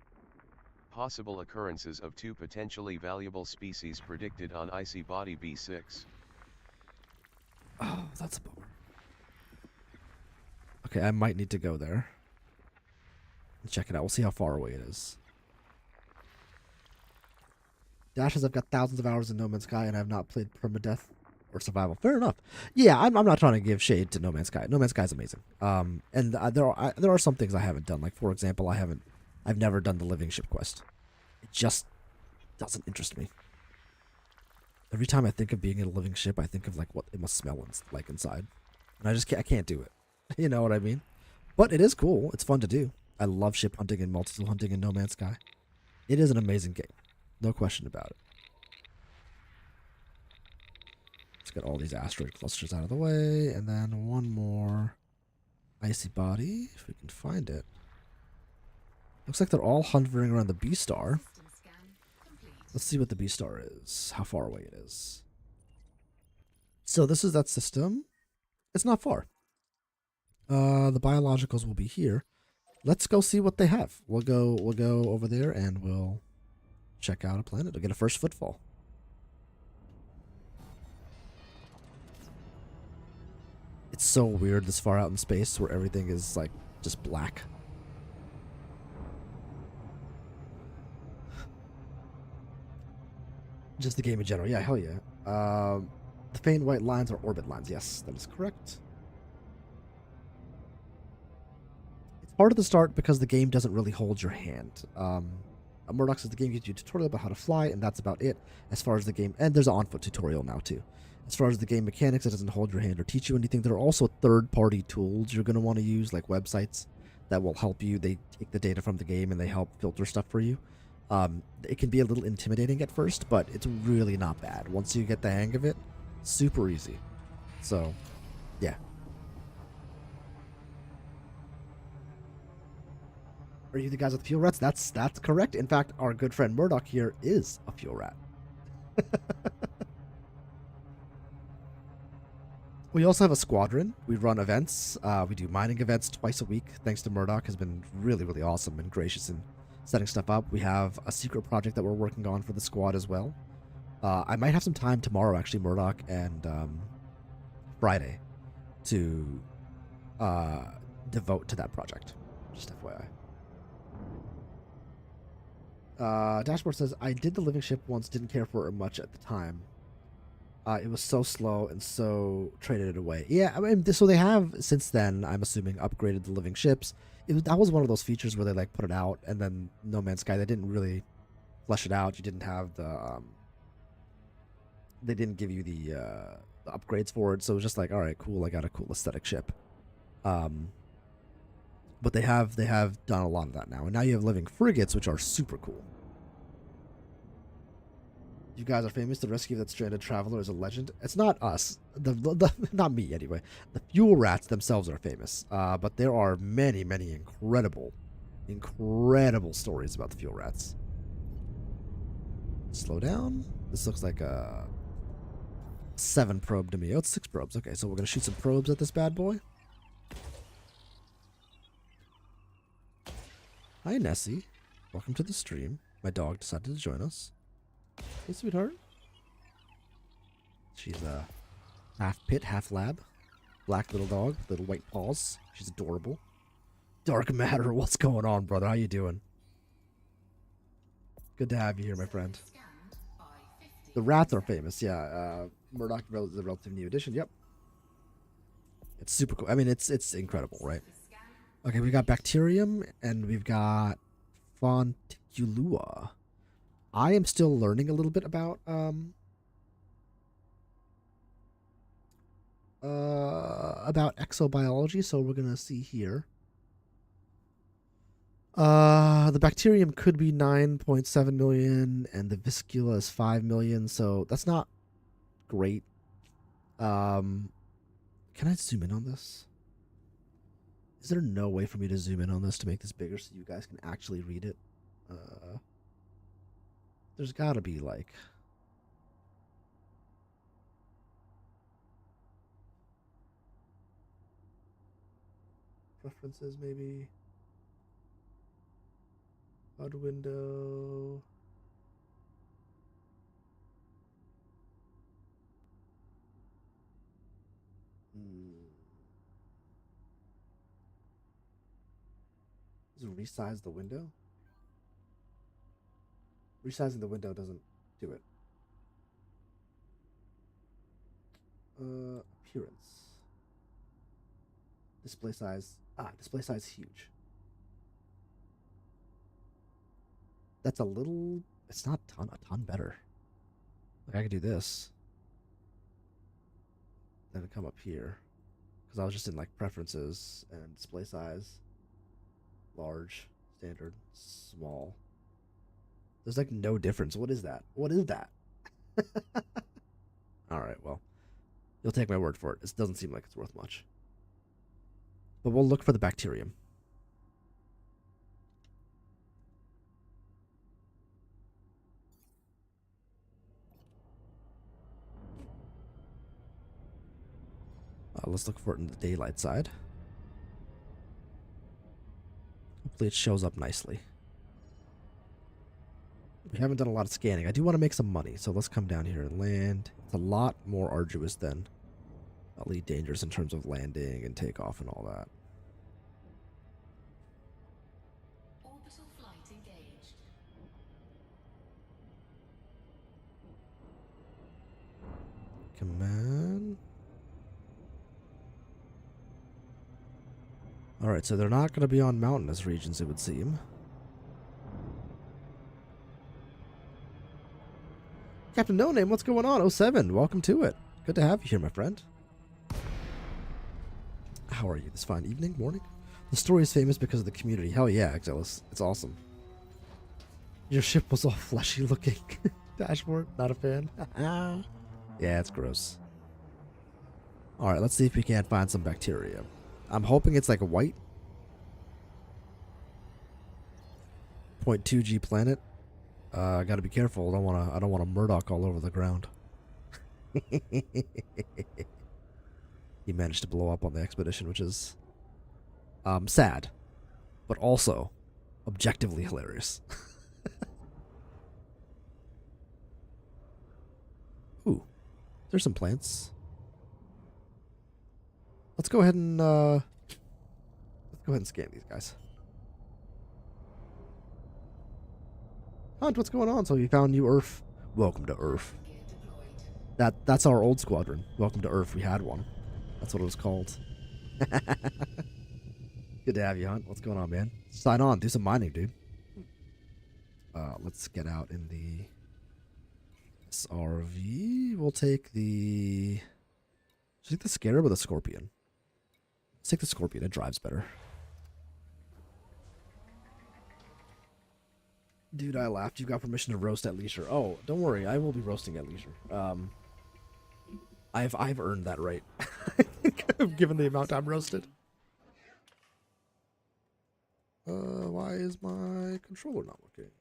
Possible occurrences of 2 potentially valuable species predicted on icy body B6. Oh, that's a bummer. Okay, I might need to go there and check it out. We'll see how far away it is. Dashes, I've got thousands of hours in No Man's Sky and I've not played permadeath or survival. Fair enough. Yeah, I'm not trying to give shade to No Man's Sky. No Man's Sky is amazing. And there are some things I haven't done. Like, for example, I've never done the living ship quest. It just doesn't interest me. Every time I think of being in a living ship, I think of like what it must smell like inside, and I can't do it. You know what I mean? But it is cool. It's fun to do. I love ship hunting and multi-tool hunting in No Man's Sky. It is an amazing game, no question about it. Let's get all these asteroid clusters out of the way, and then one more icy body if we can find it. Looks like they're all hovering around the B star. system scan complete. Let's see what the B star is, how far away it is. So this is that system. It's not far. The biologicals will be here. Let's go see what they have. We'll go over there and we'll check out a planet. We'll get a first footfall. It's so weird this far out in space where everything is like just black. Just the game in general. Yeah, hell yeah. The faint white lines are orbit lines. Yes, that is correct. It's hard at the start because the game doesn't really hold your hand. Murdoch says the game gives you a tutorial about how to fly, and that's about it. As far as the game... And there's an on-foot tutorial now, too. As far as the game mechanics, it doesn't hold your hand or teach you anything. There are also third-party tools you're going to want to use, like websites that will help you. They take the data from the game and they help filter stuff for you. It can be a little intimidating at first, but it's really not bad. Once you get the hang of it, super easy. So, yeah. Are you the guys with fuel rats? That's correct. In fact, our good friend Murdoch here is a fuel rat. We also have a squadron. We run events. We do mining events twice a week. Thanks to Murdoch, has been really, really awesome and gracious in setting stuff up. We have a secret project that we're working on for the squad as well. I might have some time tomorrow, actually, Murdoch, and Friday to devote to that project. Just FYI. Dashboard says, I did the living ship once, didn't care for it much at the time. It was so slow and so traded it away. Yeah, I mean, so they have, since then, I'm assuming, upgraded the living ships. That was one of those features where they, like, put it out, and then No Man's Sky, they didn't really flesh it out. You didn't have the, they didn't give you the upgrades for it, so it was just like, all right, cool, I got a cool aesthetic ship. But they have done a lot of that now, and now you have living frigates, which are super cool. You guys are famous. The rescue of that stranded traveler is a legend. It's not us, not me anyway. The fuel rats themselves are famous, but there are many incredible stories about the fuel rats. Slow down. This looks like a 7 probe to me. Oh, it's 6 probes. Okay, so we're gonna shoot some probes at this bad boy. Hi, Nessie. Welcome to the stream. My dog decided to join us. Hey, sweetheart. She's a half pit, half lab. Black little dog, little white paws. She's adorable. Dark Matter, what's going on, brother? How you doing? Good to have you here, my friend. Scanned by 50. The rats are famous, yeah. Murdoch is a relative new edition, yep. It's super cool. I mean, it's incredible, right? Okay, we got Bacterium, and we've got Fonticulua. I am still learning a little bit about exobiology, so we're gonna see here. The Bacterium could be 9.7 million, and the Viscula is 5 million, so that's not great. Can I zoom in on this? Is there no way for me to zoom in on this to make this bigger so you guys can actually read it? There's gotta be, like... preferences, maybe? HUD window... Does it resize the window? Resizing the window doesn't do it. Appearance. Display size. Display size huge. That's a little... It's not a ton better. Like, I could do this. Then it'd come up here. Because I was just in, like, preferences and display size. Large, standard, small. There's like no difference. What is that? What is that? Alright, well. You'll take my word for it. It doesn't seem like it's worth much. But we'll look for the Bacterium. Let's look for it in the daylight side. Hopefully it shows up nicely. We haven't done a lot of scanning. I do want to make some money, so let's come down here and land. It's a lot more arduous than Elite Dangerous in terms of landing and takeoff and all that. Orbital flight engaged. Come on. Alright, so they're not going to be on mountainous regions, it would seem. Captain No Name, what's going on? 07, welcome to it. Good to have you here, my friend. How are you this fine evening, morning? The story is famous because of the community. Hell yeah, Exilus. It's awesome. Your ship was all fleshy looking. Dashboard, not a fan. Yeah, it's gross. Alright, let's see if we can't find some bacteria. I'm hoping it's like a white 0.2G planet. I gotta be careful. I don't want a Murdoch all over the ground. He managed to blow up on the expedition, which is sad, but also objectively hilarious. There's some plants. Let's go ahead and scan these guys. Hunt, what's going on? So you found new Earth. Welcome to Earth. That's our old squadron. Welcome to Earth. We had one. That's what it was called. Good to have you, Hunt. What's going on, man? Sign on. Do some mining, dude. Let's get out in the SRV. We'll take the... Should I take the Scarab or the Scorpion? Let's take the Scorpion. It drives better. Dude, I laughed. You got permission to roast at leisure. Oh, don't worry. I will be roasting at leisure. I've earned that right. Given the amount I'm roasted. Why is my controller not working?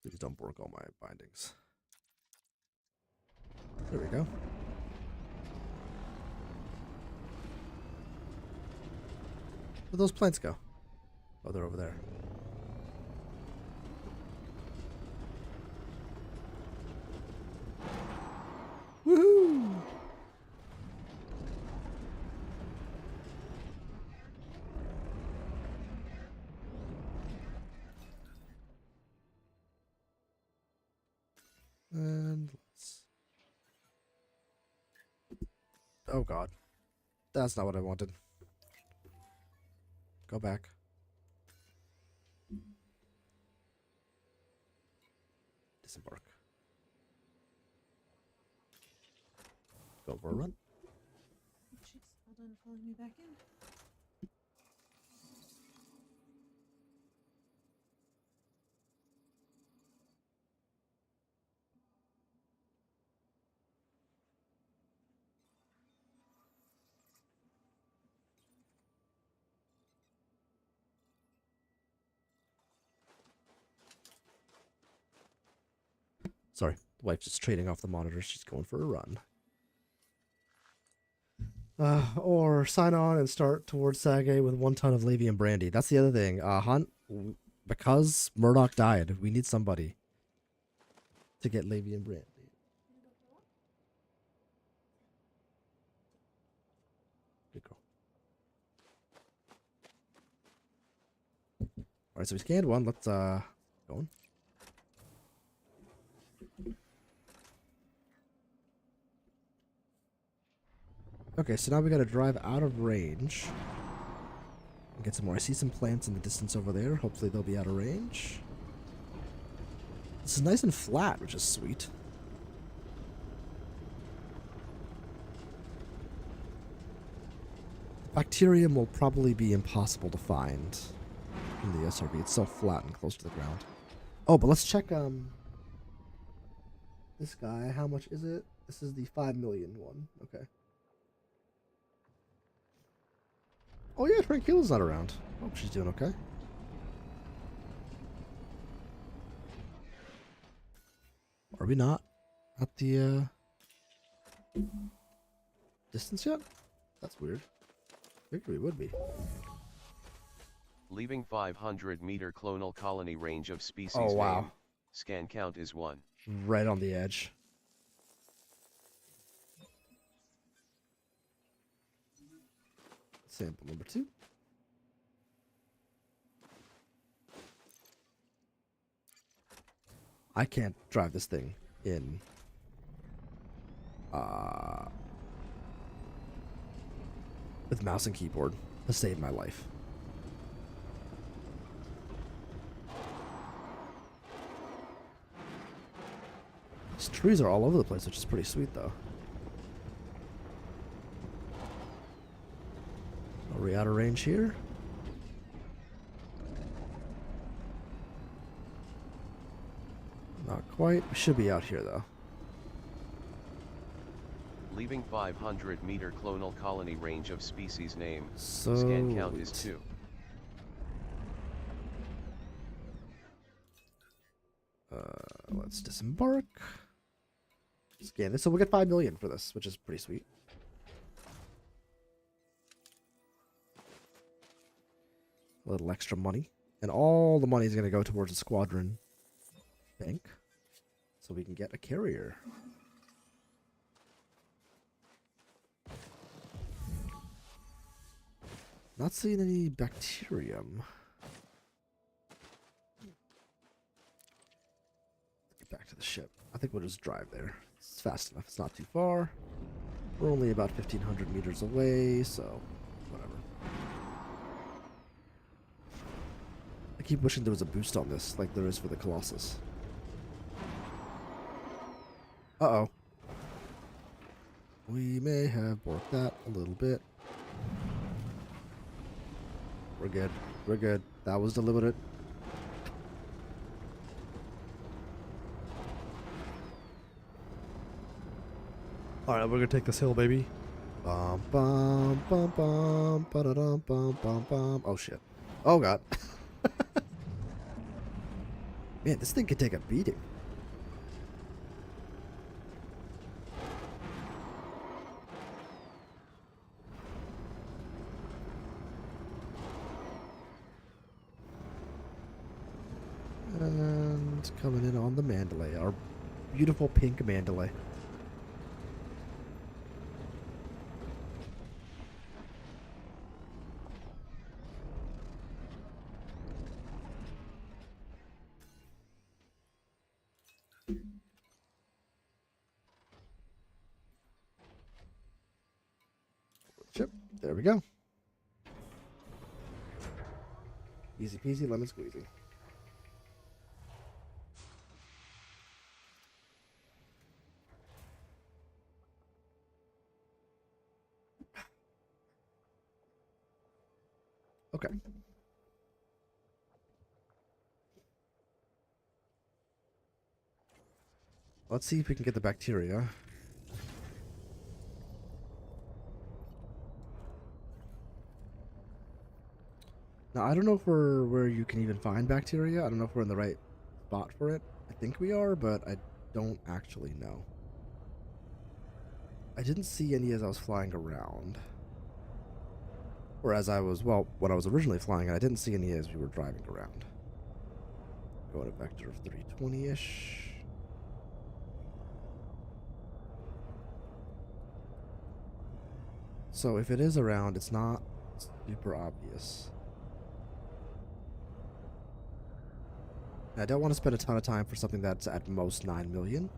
Please don't bork all my bindings. There we go. Where'd those plants go? Oh, they're over there. Woohoo! And let's... Oh god. That's not what I wanted. Go back. Disembark. Go for a run. Chicks, well done following me back in. Sorry, the wife's just trading off the monitor. She's going for a run. Or sign on and start towards Sage with 1 ton of Lavian brandy. That's the other thing. Hunt, because Murdoch died, we need somebody to get Lavian brandy. Good girl. Alright, so we scanned one. Let's go on. Okay, so now we gotta drive out of range and get some more. I see some plants in the distance over there. Hopefully they'll be out of range. This is nice and flat, which is sweet. Bacterium will probably be impossible to find in the SRV. It's so flat and close to the ground. Oh, but let's check this guy. How much is it? This is the 5 million one. Okay. Oh yeah, Tranquilla's not around. Hope she's doing okay. Are we not at the distance yet? That's weird. I figured we would be. Leaving 500-meter clonal colony range of species. Oh wow. Name. Scan count is 1. Right on the edge. Sample number 2. I can't drive this thing in with mouse and keyboard to save my life. These trees are all over the place, which is pretty sweet though. Are we out of range here? Not quite. We should be out here though. Leaving 500-meter clonal colony range of species name. So Scan count is 2. Let's disembark. scan this. So we'll get 5 million for this, which is pretty sweet. A little extra money. And all the money is going to go towards the squadron bank. So we can get a carrier. Not seeing any bacterium. Get back to the ship. I think we'll just drive there. It's fast enough. It's not too far. We're only about 1,500 meters away, so whatever. I keep wishing there was a boost on this, like there is for the Colossus. Uh-oh. We may have borked that a little bit. We're good. We're good. That was deliberate. Alright, we're gonna take this hill, baby. Bum bum bum bum ba-da-dum bum bum bum. Oh shit. Oh god. Man, this thing could take a beating. And coming in on the Mandalay, our beautiful pink Mandalay. Chip, there we go. Easy peasy, lemon squeezy. Okay. Let's see if we can get the bacteria. Now, I don't know if we're where you can even find bacteria. I don't know if we're in the right spot for it. I think we are, but I don't actually know. I didn't see any as I was flying around. Or as I was, well, when I was originally flying, I didn't see any as we were driving around. Go at a vector of 320-ish. So if it is around, it's not super obvious. I don't want to spend a ton of time for something that's at most 9 million.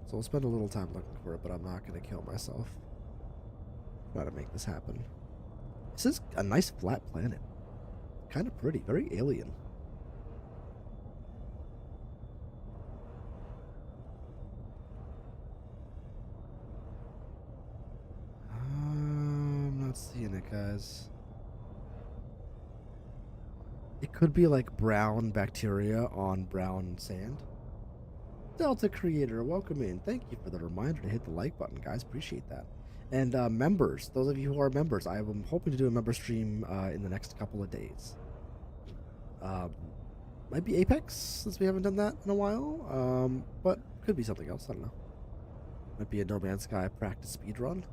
So I'll spend a little time looking for it, but I'm not going to kill myself. Try to make this happen. This is a nice flat planet. Kind of pretty, very alien. I'm not seeing it, guys. It could be like brown bacteria on brown sand. Delta Creator, welcome in. Thank you for the reminder to hit the like button, guys. Appreciate that. And members, those of you who are members, I am hoping to do a member stream in the next couple of days. Might be Apex, since we haven't done that in a while. But could be something else. I don't know. Might be a No Man's Sky practice speedrun.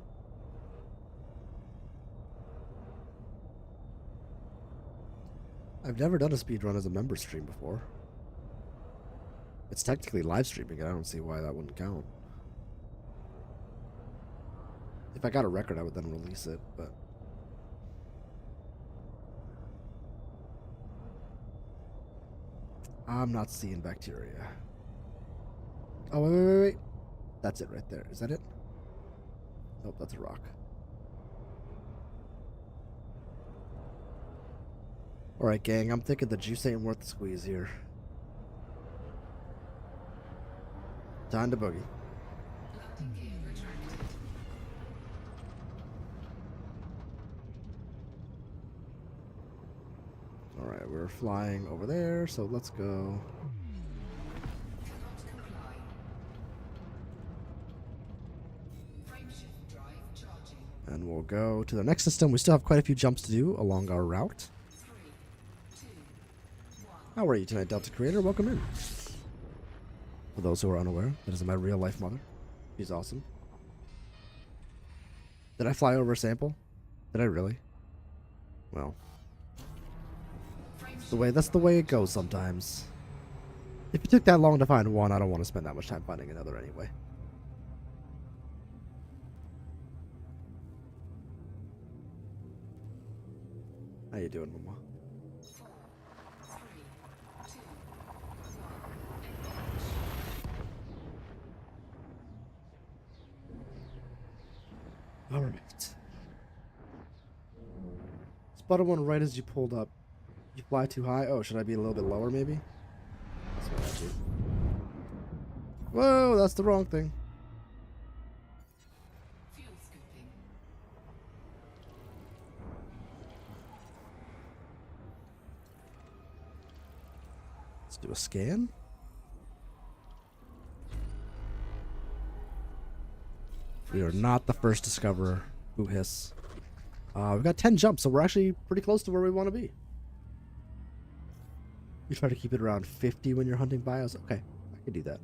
I've never done a speedrun as a member stream before. It's technically live streaming, and I don't see why that wouldn't count. If I got a record, I would then release it, but... I'm not seeing bacteria. Oh, wait. That's it right there. Is that it? Nope, that's a rock. Alright, gang, I'm thinking the juice ain't worth the squeeze here. Time to boogie. Alright, we're flying over there, so let's go. And we'll go to the next system. We still have quite a few jumps to do along our route. How are you tonight, Delta Creator? Welcome in. For those who are unaware, that is my real life mother. She's awesome. Did I fly over a sample? Did I really? Well, that's the way it goes sometimes. If it took that long to find one, I don't want to spend that much time finding another anyway. How you doing, Mama? Alright. Spotted one right as you pulled up. You fly too high? Oh, should I be a little bit lower maybe? That's what I do. Whoa, that's the wrong thing. Fuel scooping. Let's do a scan. We are not the first discoverer. Boo hiss. We've got 10 jumps, so we're actually pretty close to where we want to be. You try to keep it around 50 when you're hunting bios? Okay, I can do that.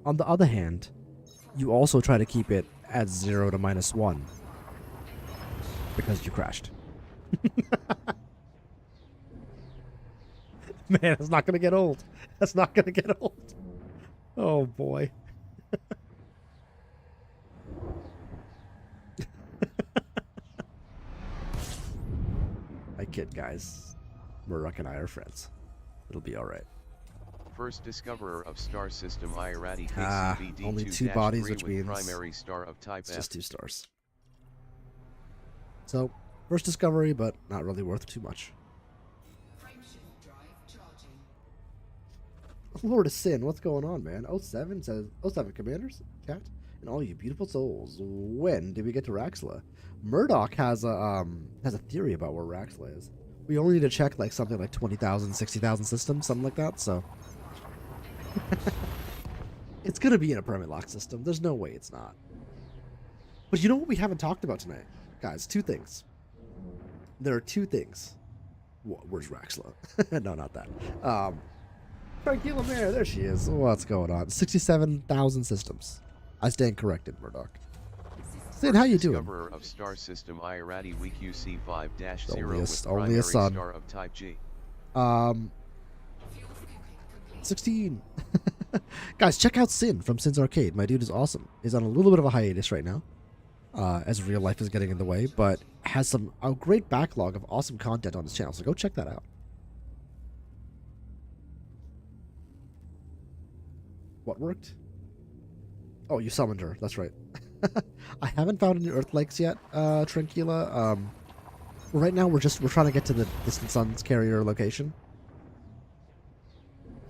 On the other hand, you also try to keep it at 0 to -1. Because you crashed. Man, it's not going to get old. That's not going to get old. Oh, boy. I kid, guys. Murdoch and I are friends. It'll be alright. First discoverer of star system Irati Ah, KCBD only 2 bodies, which with means primary star of type it's F. just 2 stars. So, first discovery, but not really worth too much. Frameshift drive charging. Lord of Sin, what's going on, man? 07 says, 07 Commanders, chat, and all you beautiful souls. When did we get to Raxla? Murdoch has a theory about where Raxla is. We only need to check like something like 20,000, 60,000 systems, something like that. So it's gonna be in a permit lock system. There's no way it's not. But you know what we haven't talked about tonight, guys? 2 things. There are 2 things. Where's Raxla? No, not that. Tranquila Mare, there she is. What's going on? 67,000 systems. I stand corrected, Murdoch. Sid, how you doing? Discoverer of star system Irati WQC5-0 Only a- with only a primary son. star of type G. 16. Guys, check out Sin from Sin's Arcade. My dude is awesome. He's on a little bit of a hiatus right now, as real life is getting in the way, but has a great backlog of awesome content on his channel, so go check that out. What worked? Oh, you summoned her. That's right. I haven't found any Earth Lakes yet, Tranquila. Right now we're trying to get to the Distant Suns carrier location.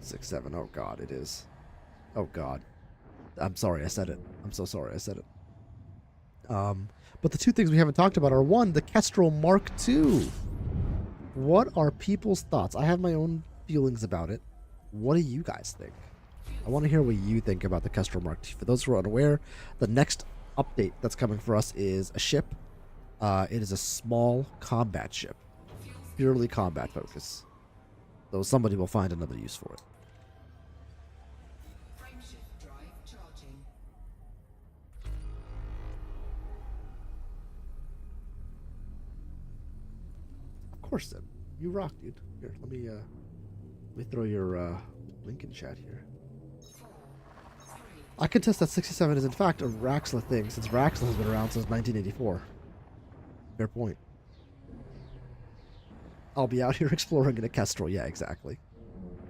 6-7. Oh god, it is. Oh god. I'm sorry I said it. I'm so sorry I said it. But the 2 things we haven't talked about are 1, the Kestrel Mark II. What are people's thoughts? I have my own feelings about it. What do you guys think? I want to hear what you think about the Kestrel Mark II. For those who are unaware, the next update that's coming for us is a ship. It is a small combat ship. Purely combat focus. Though somebody will find another use for it. Frameshift drive charging. Of course, then. You rock, dude. Here, let me throw your link in chat here. I contest that 67 is in fact a Raxla thing, since Raxla has been around since 1984. Fair point. I'll be out here exploring in a Kestrel. Yeah, exactly.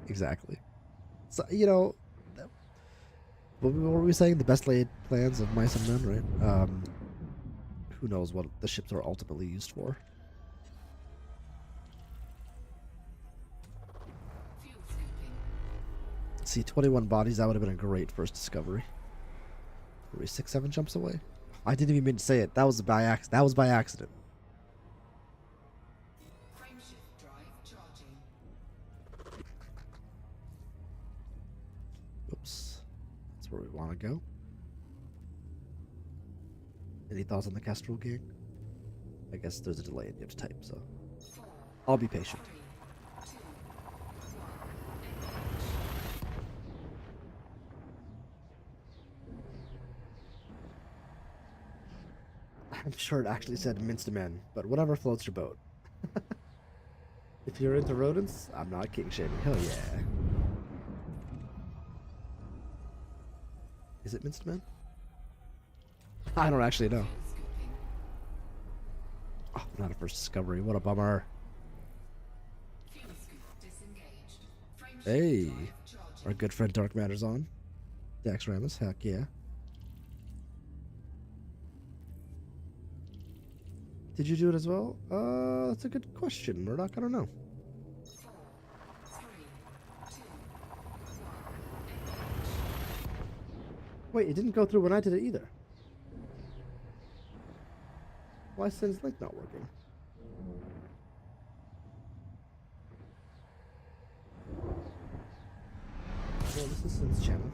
Exactly. So, you know, what were we saying? The best laid plans of mice and men, right? Who knows what the ships are ultimately used for. Fuel scooping. See, 21 bodies, that would have been a great first discovery. Were we 6-7 jumps away? I didn't even mean to say it. That was by accident. That was by accident. Frameshift drive charging. Oops. That's where we want to go. Any thoughts on the Kestrel gang? I guess there's a delay and you have to type, so I'll be patient. 3, 2, I'm sure it actually said minced men, but whatever floats your boat. If you're into rodents, I'm not king shaming. Hell yeah. Is it minced men? I don't actually know. Oh, not a first discovery. What a bummer. Fuel scoop disengaged. Frameshift Hey, drive charging. our good friend Dark Matter's on. Dax Ramus, heck yeah. Did you do it as well? That's a good question, Murdoch. I don't know. 4, 3, 2, 1. Wait, it didn't go through when I did it either. Why is Sin's link not working? Well, this is Sin's channel.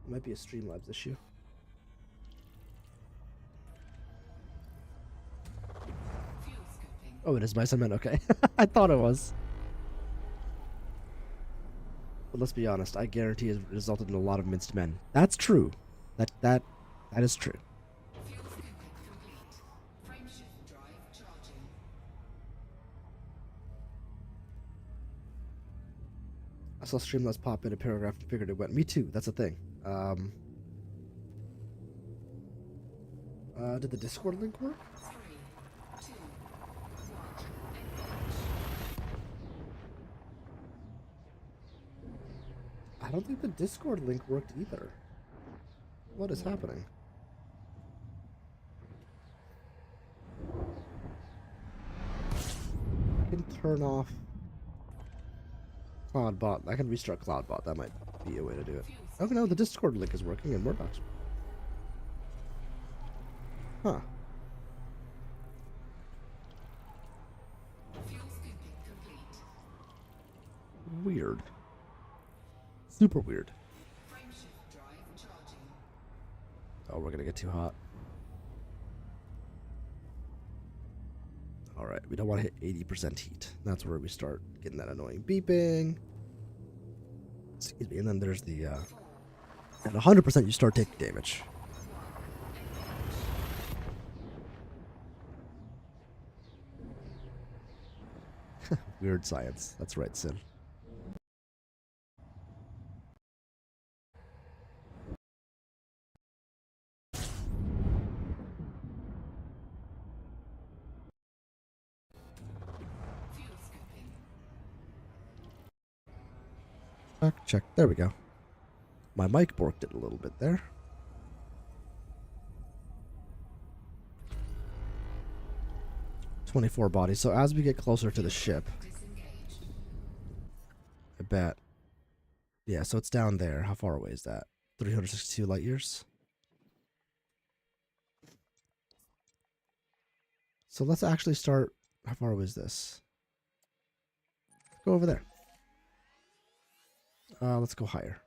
It might be a Streamlabs issue. Fuel scooping. Oh, it is my cement. Okay, I thought it was. But let's be honest. I guarantee it resulted in a lot of minced men. That's true. That is true. Fuel scooping complete. Frameshift drive charging. I saw Streamlabs pop in a paragraph and figured it went. Me too. That's a thing. Did the Discord link work? 3, 2, 1. I don't think the Discord link worked either. What is happening? I can turn off CloudBot. I can restart CloudBot. That might be a way to do it. Oh no, the Discord link is working and Murdoch's. Huh. Fuel scooping complete. Weird. Super weird. Frameshift drive charging. Oh, we're gonna get too hot. Alright, we don't want to hit 80% heat. That's where we start getting that annoying beeping. Excuse me, and then there's the, at 100% you start taking damage. Weird science. That's right, Sin. Fuel scooping. Check, check. There we go. My mic borked it a little bit there. "24 bodies." So as we get closer to the ship, Disengaged. I bet. Yeah, so it's down there. How far away is that? 362 light years. So let's actually start. How far away is this? Go over there. Let's go higher.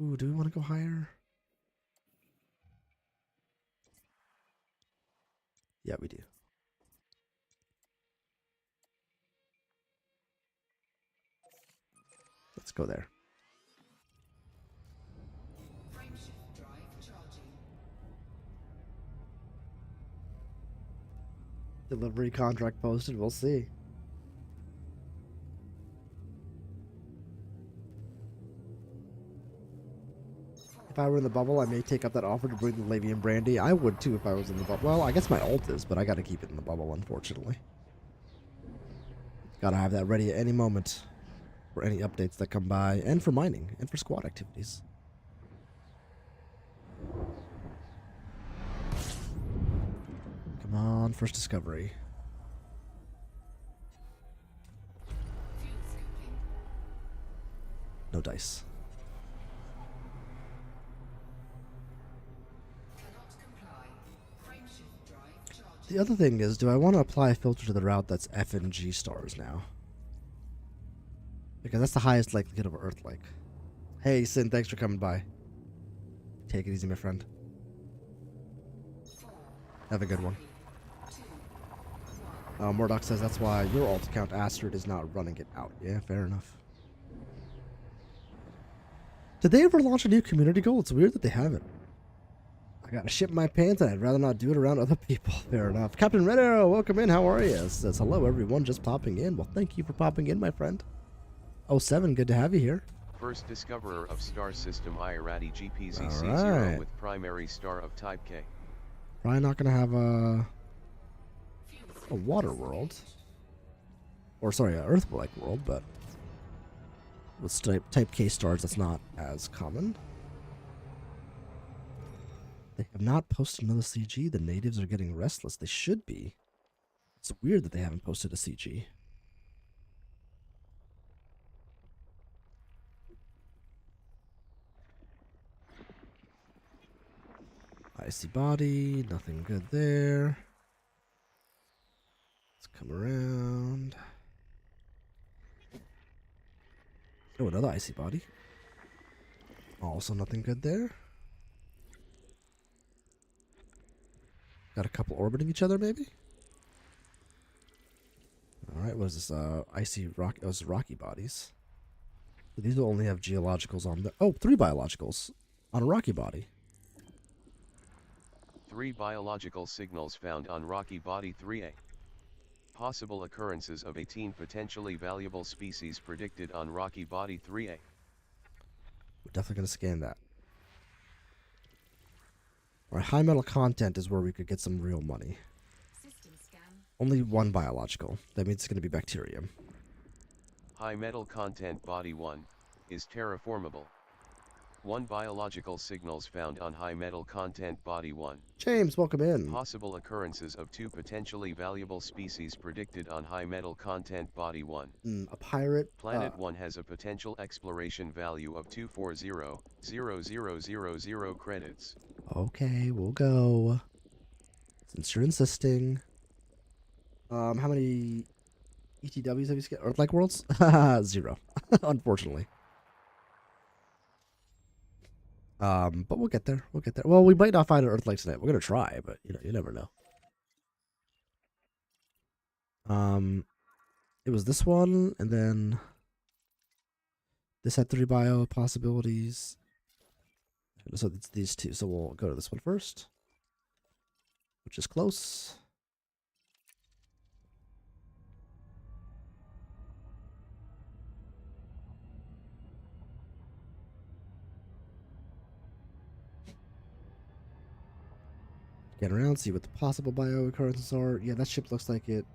Ooh, do we want to go higher? Yeah, we do. Let's go there. Frameshift drive charging. Delivery contract posted. We'll see. If I were in the bubble, I may take up that offer to bring the Lavian Brandy. I would too if I was in the bubble. Well, I guess my ult is, but I gotta keep it in the bubble, unfortunately. Gotta have that ready at any moment for any updates that come by, and for mining, and for squad activities. Come on, first discovery. Fuel scooping. No dice. Cannot comply. Frameshift drive charging. The other thing is, do I want to apply a filter to the route that's F and G stars now? Because that's the highest likelihood of Earth-like. Hey, Sin, thanks for coming by. Take it easy, my friend. 4, Have a good one. 2, 1. Murdoch says that's why your alt account Astrid is not running it out. Yeah, fair enough. Did they ever launch a new community goal? It's weird that they haven't. I gotta shit my pants and I'd rather not do it around other people. Fair enough. Captain Red Arrow, welcome in. How are you? Says hello everyone just popping in. Well, thank you for popping in, my friend. 07, good to have you here. First discoverer of star system Irati GPZC0 Alright. with primary star of type K. Probably not gonna have a water world. Or sorry, an Earth-like world, but with type K stars, that's not as common. They have not posted another CG. The natives are getting restless. They should be. It's weird that they haven't posted a CG. Icy body, nothing good there. Let's come around. Oh, another icy body. Also nothing good there. Got a couple orbiting each other, maybe? Alright, what is this? Icy rock. Oh, this is rocky bodies. So these will only have geologicals on the. Oh, 3 biologicals on a rocky body. 3 biological signals found on rocky body 3A. Possible occurrences of 18 potentially valuable species predicted on rocky body 3A. We're definitely going to scan that. Alright, high metal content is where we could get some real money. System scan. Only 1 biological. That means it's going to be bacterium. High metal content body 1 is terraformable. 1 biological signals found on high metal content body 1. James, welcome in. Possible occurrences of 2 potentially valuable species predicted on high metal content body 1. A pirate. Planet 1 has a potential exploration value of 240,000 credits. Okay, we'll go. Since you're insisting. How many ETWs have you scanned? Earth-like worlds? 0. Unfortunately. But we'll get there. We'll get there. Well, we might not find an Earth-like tonight. We're gonna try, but you never know. It was this one, and then this had 3 bio possibilities. So it's these 2. So we'll go to this one first, which is close. Get around, see what the possible bio occurrences are. Yeah, that ship looks like it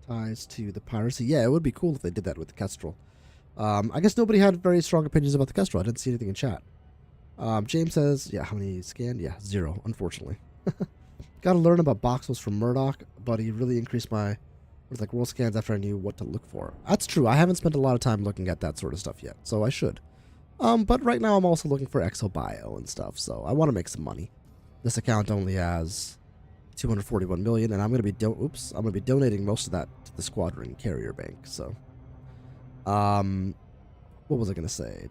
ties to the piracy. Yeah, it would be cool if they did that with the Kestrel. I guess nobody had very strong opinions about the Kestrel. I didn't see anything in chat. James says, yeah, how many scanned? Yeah, 0, unfortunately. Got to learn about voxels from Murdoch, but he really increased my world scans after I knew what to look for. That's true. I haven't spent a lot of time looking at that sort of stuff yet, so I should. But right now I'm also looking for exobio and stuff, so I want to make some money. This account only has 241 million, and I'm going to be donating most of that to the Squadron Carrier Bank. So, what was I going to say?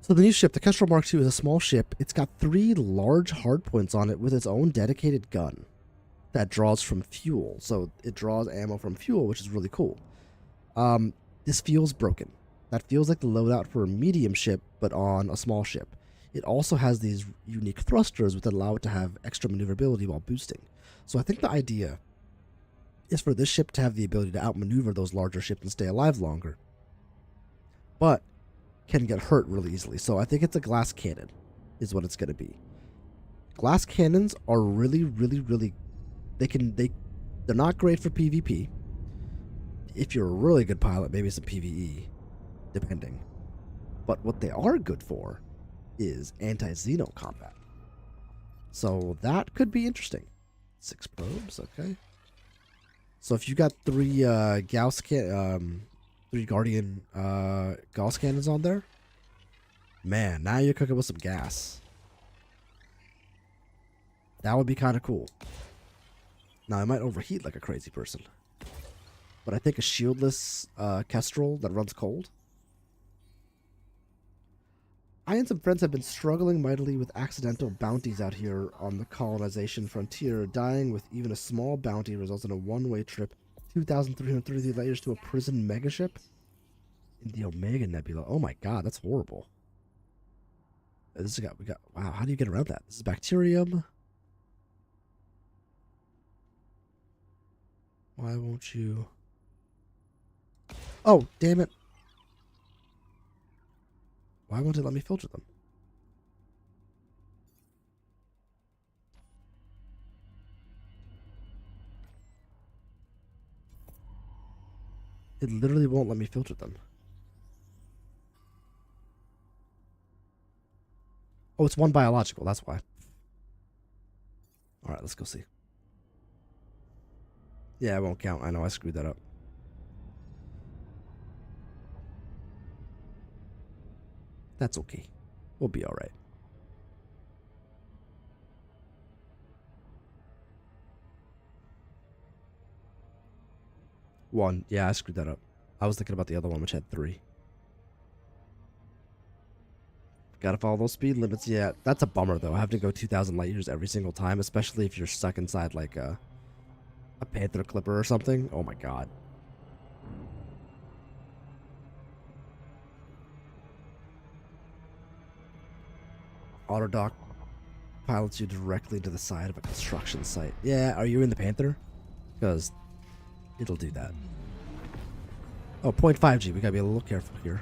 So the new ship, the Kestrel Mark II, is a small ship. It's got 3 large hardpoints on it with its own dedicated gun that draws from fuel. So it draws ammo from fuel, which is really cool. This feels broken. That feels like the loadout for a medium ship, but on a small ship. It also has these unique thrusters which allow it to have extra maneuverability while boosting. So I think the idea is for this ship to have the ability to outmaneuver those larger ships and stay alive longer, but can get hurt really easily. So I think it's a glass cannon is what it's going to be. Glass cannons are really, really, really... They're not great for PvP. If you're a really good pilot, maybe some PvE, depending. But what they are good for is anti-Xeno combat. So that could be interesting. 6 probes, okay. So if you got 3 3 Guardian Gauss cannons on there, man, now you're cooking with some gas. That would be kind of cool. Now, it might overheat like a crazy person, but I think a shieldless Kestrel that runs cold. I and some friends have been struggling mightily with accidental bounties out here on the colonization frontier. Dying with even a small bounty results in a one-way trip 2,330 layers to a prison megaship in the Omega Nebula. Oh my god, that's horrible. This is we got. Wow, how do you get around that? This is bacterium. Why won't you? Oh, damn it! Why won't it let me filter them? It literally won't let me filter them. Oh, it's one biological, that's why. Alright, let's go see. Yeah, it won't count. I know I screwed that up. That's okay. We'll be alright. One. Yeah, I screwed that up. I was thinking about the other one, which had 3. Gotta follow those speed limits. Yeah, that's a bummer, though. I have to go 2,000 light years every single time, especially if you're stuck inside, like, a panther clipper or something. Oh, my God. Autodock pilots you directly into the side of a construction site. Yeah, are you in the Panther? Because it'll do that. Oh, 0.5G. We gotta be a little careful here.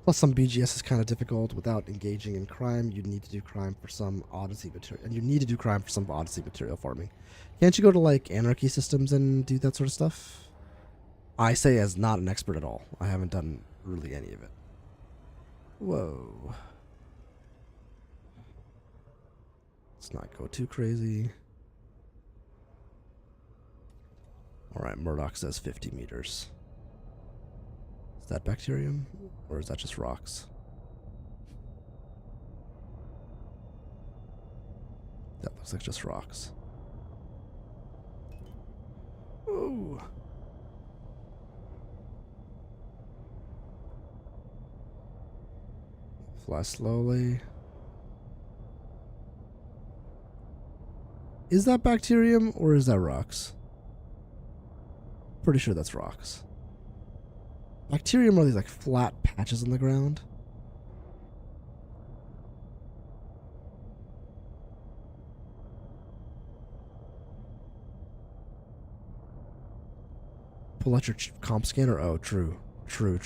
Plus, some BGS is kind of difficult. Without engaging in crime, you need to do crime for some Odyssey material. And you need to do crime for some Odyssey material farming. Can't you go to, like, Anarchy systems and do that sort of stuff? I say as not an expert at all. I haven't done really any of it. Whoa. Let's not go too crazy. Alright, Murdoch says 50 meters. Is that bacterium? Or is that just rocks? That looks like just rocks. Ooh. Fly slowly. Is that bacterium or is that rocks? Pretty sure that's rocks. Bacterium are these like flat patches on the ground. Pull out your comp scanner. Oh, true. True.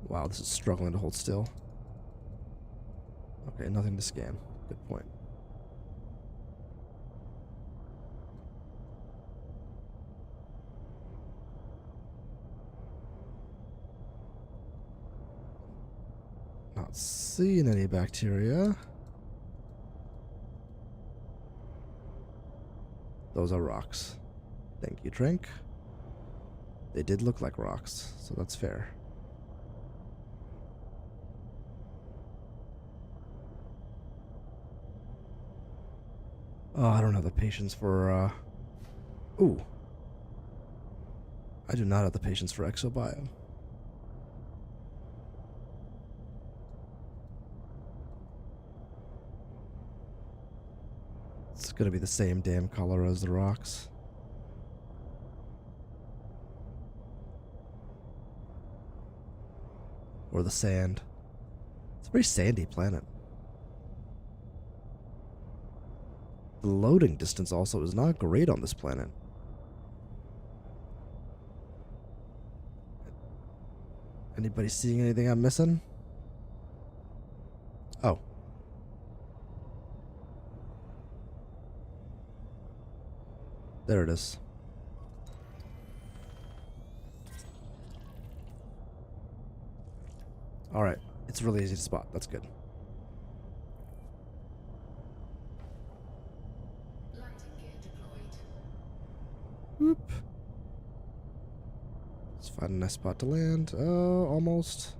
Wow, this is struggling to hold still. Okay, nothing to scan. Good point. Not seeing any bacteria. Those are rocks. Thank you, Drink. They did look like rocks, so that's fair. Oh, I don't have the patience for, Ooh. I do not have the patience for exobiome. It's gonna be the same damn color as the rocks. Or the sand. It's a very sandy planet. The loading distance also is not great on this planet. Anybody seeing anything I'm missing? Oh. There it is. Alright. It's really easy to spot. That's good. Whoop. Let's find a nice spot to land. Oh, almost.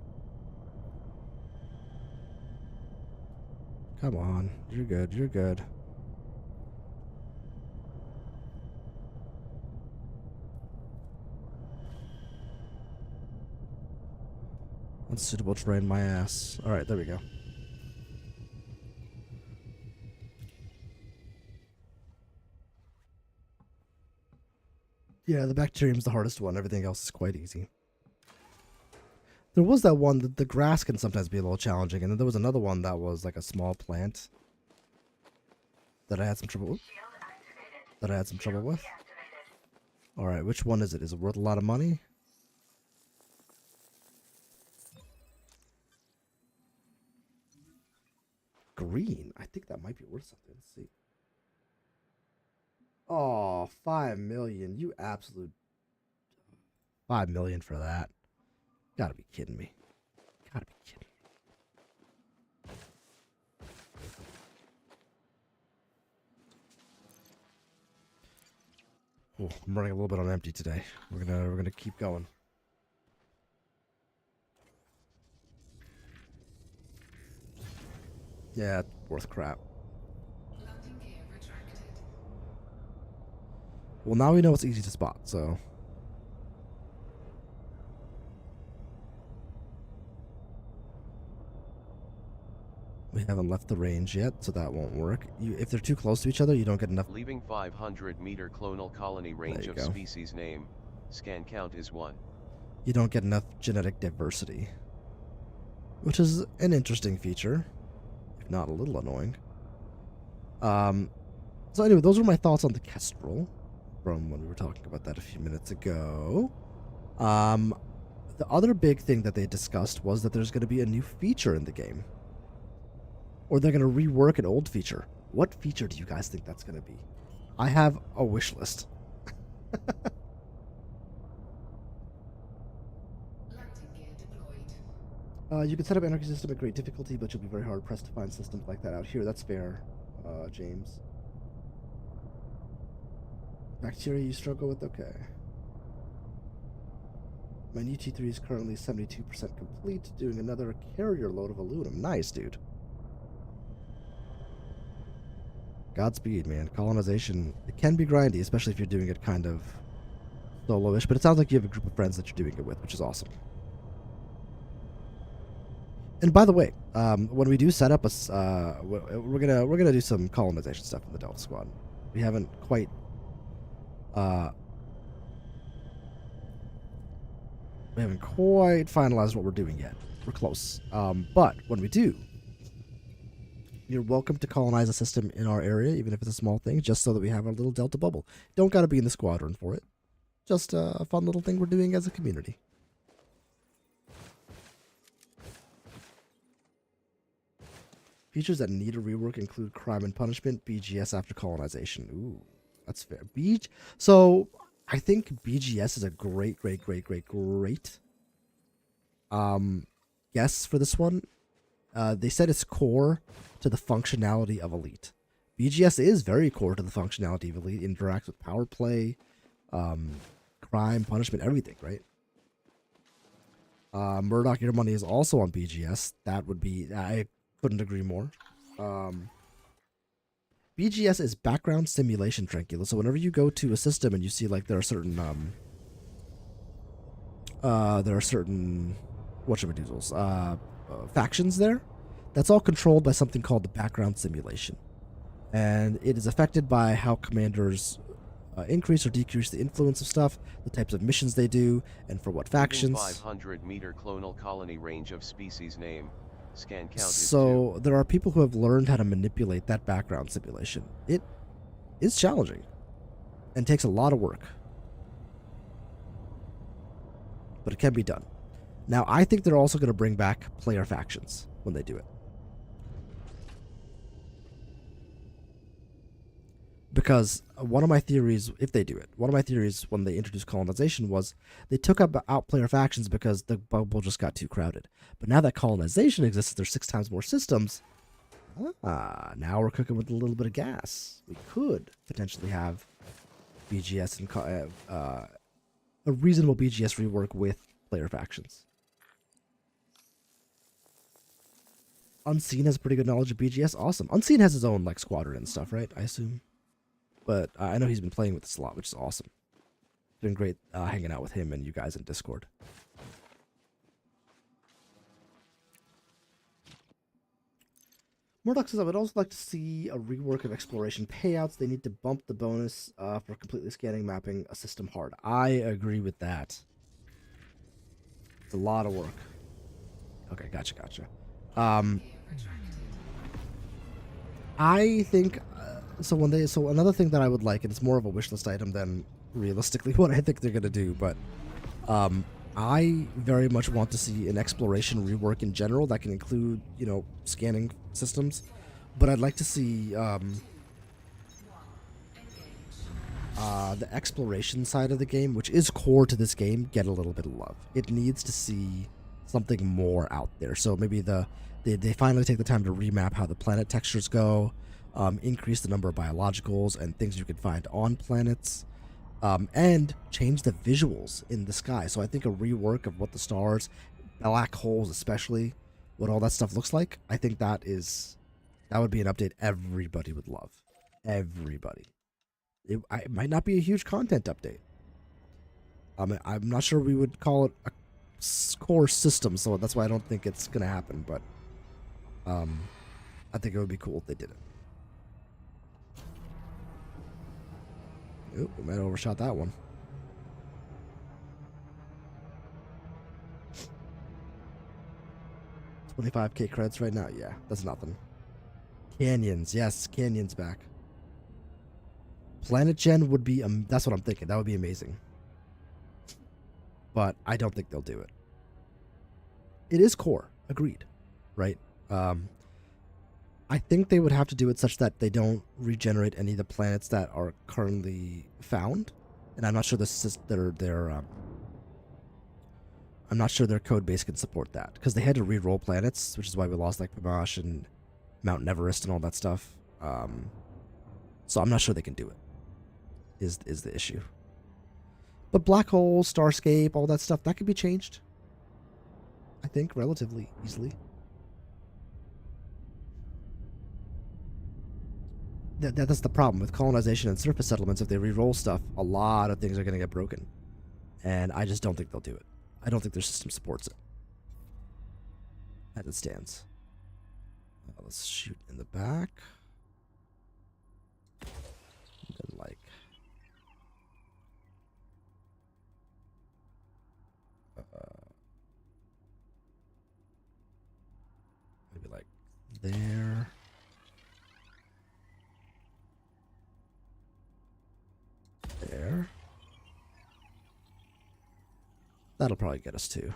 Come on. You're good. You're good. Unsuitable terrain, my ass. Alright, there we go. Yeah, the bacterium's the hardest one. Everything else is quite easy. There was that one that the grass can sometimes be a little challenging, and then there was another one that was like a small plant that I had some trouble with. Alright, which one is it? Is it worth a lot of money? Green. I think that might be worth something. Let's see. Oh, 5 million. You absolute 5 million for that. Gotta be kidding me. Gotta be kidding me. Oh, I'm running a little bit on empty today. We're gonna keep going. Yeah, worth crap. Landing gear retracted. Well, now we know it's easy to spot, so. We haven't left the range yet, so that won't work. If they're too close to each other, you don't get enough. Leaving 500-meter clonal colony range of go. species name. Scan count is 1. You don't get enough genetic diversity, which is an interesting feature, if not a little annoying. So anyway, those were my thoughts on the Kestrel from when we were talking about that a few minutes ago. The other big thing that they discussed was that there's going to be a new feature in the game. Or they're going to rework an old feature. What feature do you guys think that's going to be? I have a wish list. Landing gear deployed. You can set up Anarchy system at great difficulty, but you'll be very hard pressed to find systems like that out here. That's fair, James. Bacteria you struggle with? Okay. My new T3 is currently 72% complete, doing another carrier load of aluminum. Nice, dude. Godspeed, man. Colonization, it can be grindy, especially if you're doing it kind of solo-ish, but it sounds like you have a group of friends that you're doing it with, which is awesome. And by the way, when we do set up a, we're gonna do some colonization stuff in the Delta Squad. We haven't quite, finalized what we're doing yet. We're close. But when we do, you're welcome to colonize a system in our area, even if it's a small thing, just so that we have a little Delta bubble. Don't gotta be in the squadron for it. Just a fun little thing we're doing as a community. Features that need a rework include crime and punishment, BGS after colonization. Ooh, that's fair. So I think BGS is a great guess for this one. They said it's core to the functionality of Elite. BGS is very core to the functionality of Elite. It interacts with power play, crime, punishment, everything, right? Murdoch, your money is also on BGS. That would be, I couldn't agree more. BGS is background simulation, Tranquilo. So whenever you go to a system and you see like there are certain whatchamadoozles, factions there, that's all controlled by something called the background simulation, and it is affected by how commanders increase or decrease the influence of stuff, the types of missions they do, and for what factions. 500-meter clonal colony range of species name. Scan count is So 2. there are people who have learned how to manipulate that background simulation. It is challenging and takes a lot of work, but it can be done. Now, I think they're also going to bring back player factions when they do it. Because one of my theories, if they do it, one of my theories when they introduced colonization was they took out player factions because the bubble just got too crowded. But now that colonization exists, there's 6 times more systems. Now we're cooking with a little bit of gas. We could potentially have BGS and a reasonable BGS rework with player factions. Unseen has pretty good knowledge of BGS. Awesome. Unseen has his own like squadron and stuff, right? I assume. But I know he's been playing with this a lot, which is awesome. It's been great hanging out with him and you guys in Discord. Murdoch says, I would also like to see a rework of exploration payouts. They need to bump the bonus for completely scanning mapping a system hard. I agree with that. It's a lot of work. Okay, gotcha. I think so. Another thing that I would like, and it's more of a wish list item than realistically what I think they're gonna do, but I very much want to see an exploration rework in general that can include, scanning systems. But I'd like to see the exploration side of the game, which is core to this game, get a little bit of love. It needs to see something more out there. So maybe they finally take the time to remap how the planet textures go, increase the number of biologicals and things you can find on planets. And change the visuals in the sky. So I think a rework of what the stars, black holes especially, what all that stuff looks like, I think that would be an update everybody would love. Everybody. It might not be a huge content update. I'm not sure we would call it a core system, so that's why I don't think it's going to happen, but I think it would be cool if they did it. Oop, we might have overshot that one. $25K credits right now? Yeah, that's nothing. Canyons. Yes, Canyons back. Planet Gen would be... that's what I'm thinking. That would be amazing. But I don't think they'll do it. It is core. Agreed. Right? I think they would have to do it such that they don't regenerate any of the planets that are currently found, and I'm not sure I'm not sure their code base can support that, because they had to re-roll planets, which is why we lost like Pamash and Mount Everest and all that stuff. So I'm not sure they can do it. Is the issue? But black holes, Starscape, all that stuff, that could be changed. I think relatively easily. That's the problem with colonization and surface settlements. If they re-roll stuff, a lot of things are going to get broken. And I just don't think they'll do it. I don't think their system supports it. As it stands. Let's shoot in the back. And then, like... maybe like there... there. That'll probably get us to.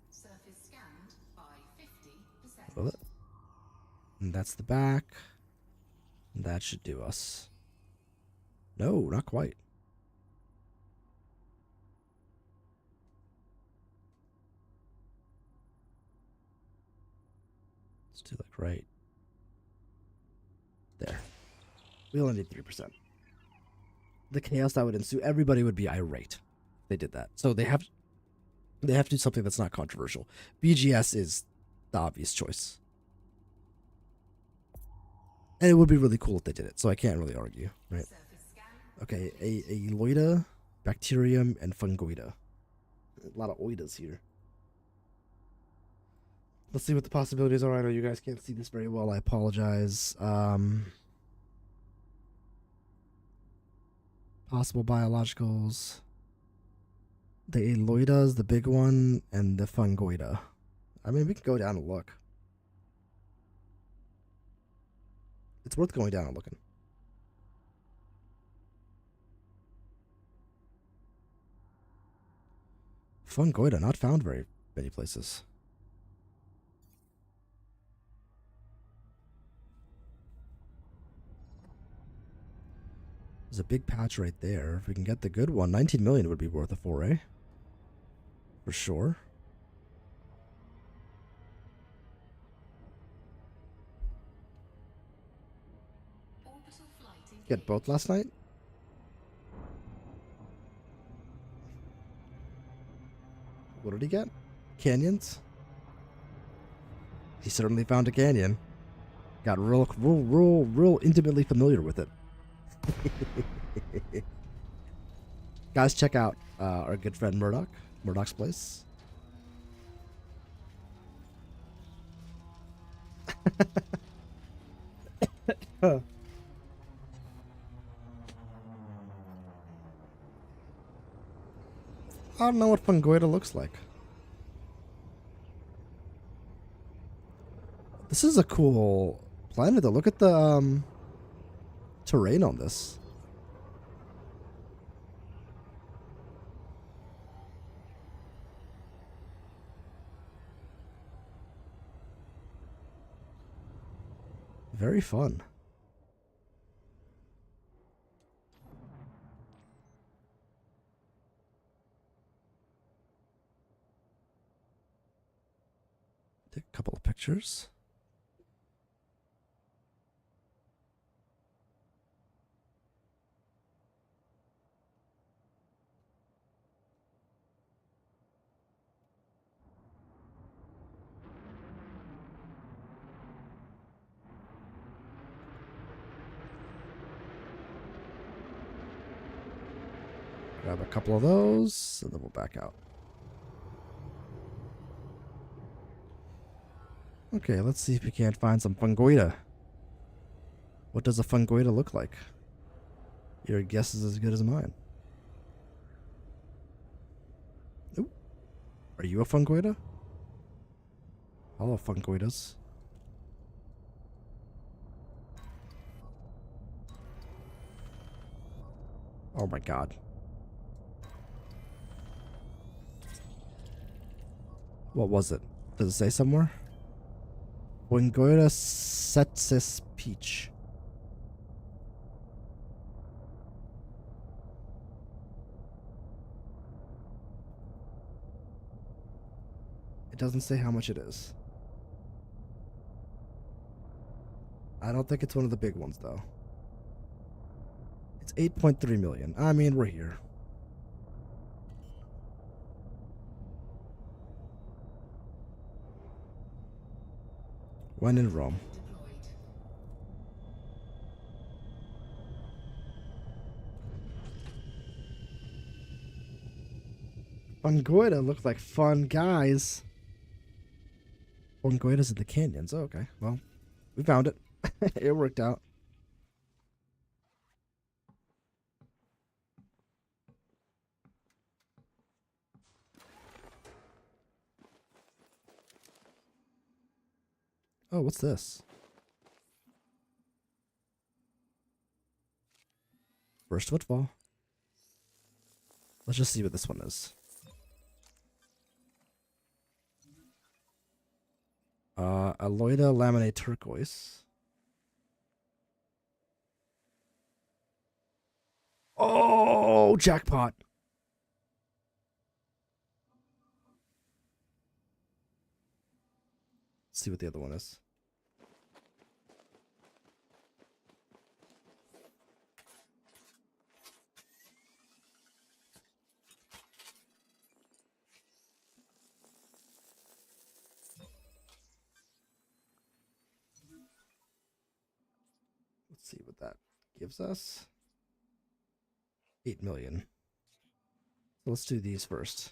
Surface scanned by 50%. Love it. And that's the back. And that should do us. No, not quite. Let's do like right there. We only need 3%. The chaos that would ensue, everybody would be irate if they did that. So they have to do something that's not controversial. BGS is the obvious choice. And it would be really cool if they did it, so I can't really argue, right? Okay, a Loida, Bacterium, and Fungoida. A lot of oidas here. Let's see what the possibilities are. I know you guys can't see this very well. I apologize. Possible biologicals. The Aloidas, the big one, and the Fungoida. I mean, we can go down and look. It's worth going down and looking. Fungoida, not found very many places. There's a big patch right there. If we can get the good one, 19 million would be worth a foray. For sure. Get both last night? What did he get? Canyons? He certainly found a canyon. Got real intimately familiar with it. Guys, check out our good friend Murdoch's place. I don't know what Fungoida looks like. This is a cool planet though. Look at the terrain on this. Very fun. Take a couple of pictures. Grab a couple of those, and then we'll back out. Okay, let's see if we can't find some Fungoida. What does a Fungoida look like? Your guess is as good as mine. Ooh. Are you a Fungoida? Hello, Fungoidas. Oh my god. What was it? Does it say somewhere? Fungoida sepsis peach. It doesn't say how much it is. I don't think it's one of the big ones though. It's 8.3 million. I mean, we're here. When in Rome. Fungoida look like fun guys. Fungoida's in the canyons. Oh, okay. Well, we found it. It worked out. Oh, what's this? First football. Let's just see what this one is. Aloida laminate turquoise. Oh, jackpot. Let's see what the other one is. Let's see what that gives us. 8 million. So let's do these first.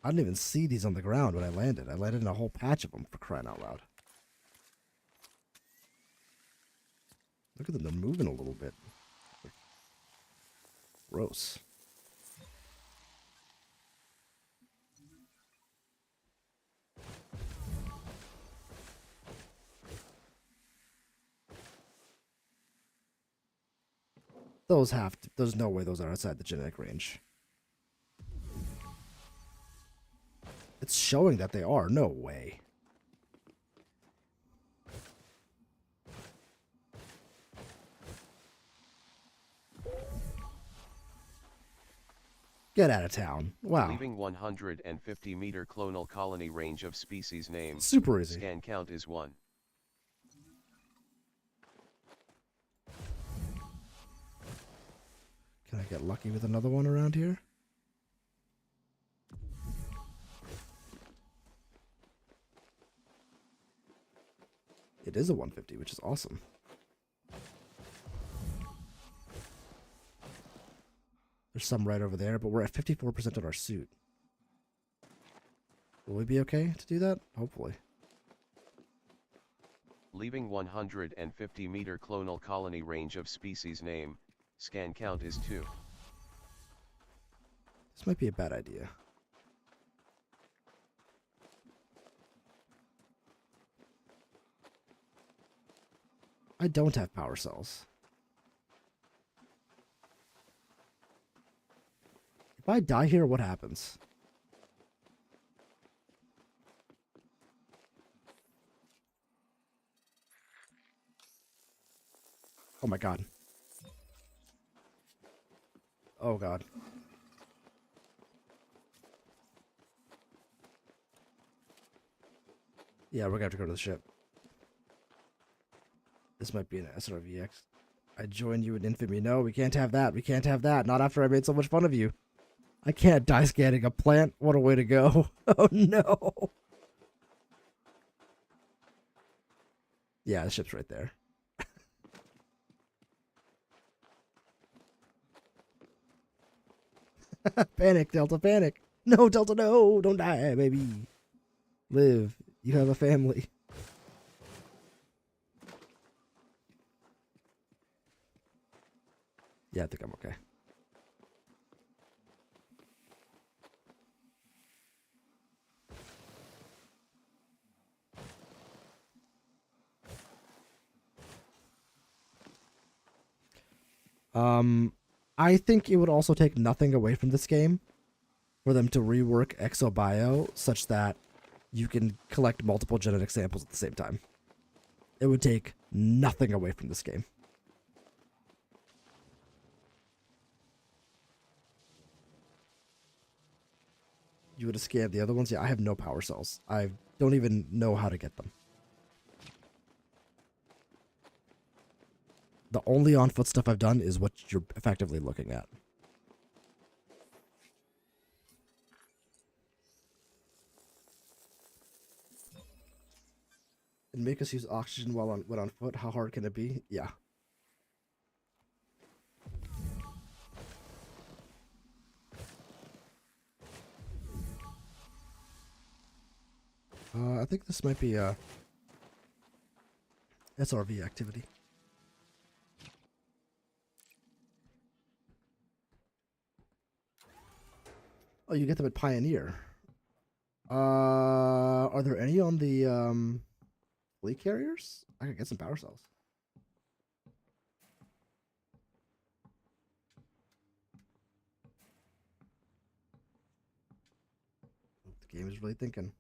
I didn't even see these on the ground when I landed. I landed in a whole patch of them, for crying out loud. Look at them, they're moving a little bit. Gross. Those have to, there's no way those are outside the genetic range. It's showing that they are. No way. Get out of town. Wow. Leaving 150-meter clonal colony range of species name. Super easy. Scan count is 1. Can I get lucky with another one around here? It is a 150, which is awesome. There's some right over there, but we're at 54% of our suit. Will we be okay to do that? Hopefully. Leaving 150-meter clonal colony range of species name, scan count is 2. This might be a bad idea. I don't have power cells. If I die here, what happens? Oh my god. Oh god. Yeah, we're gonna have to go to the ship. This might be an SRVX. I joined you in infamy. No, we can't have that. We can't have that. Not after I made so much fun of you. I can't die scanning a plant. What a way to go. Oh no. Yeah, the ship's right there. Panic, Delta, panic. No, Delta, no. Don't die, baby. Live. You have a family. Yeah, I think I'm okay. I think it would also take nothing away from this game for them to rework ExoBio such that you can collect multiple genetic samples at the same time. It would take nothing away from this game. You would have scanned the other ones? Yeah, I have no power cells. I don't even know how to get them. The only on-foot stuff I've done is what you're effectively looking at. And make us use oxygen while on foot. How hard can it be? Yeah. I think this might be a SRV activity. Oh, you get them at Pioneer. Are there any on the fleet carriers? I could get some power cells. The game is really thinking.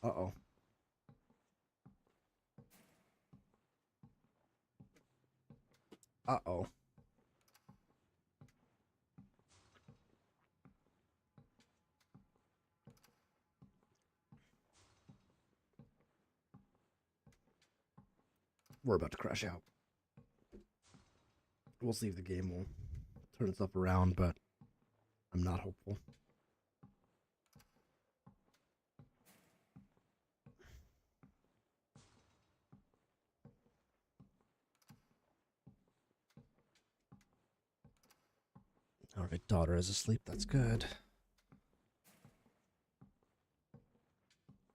Uh-oh. Uh-oh. We're about to crash out. We'll see if the game will turn itself around, but I'm not hopeful. All right, daughter is asleep. That's good.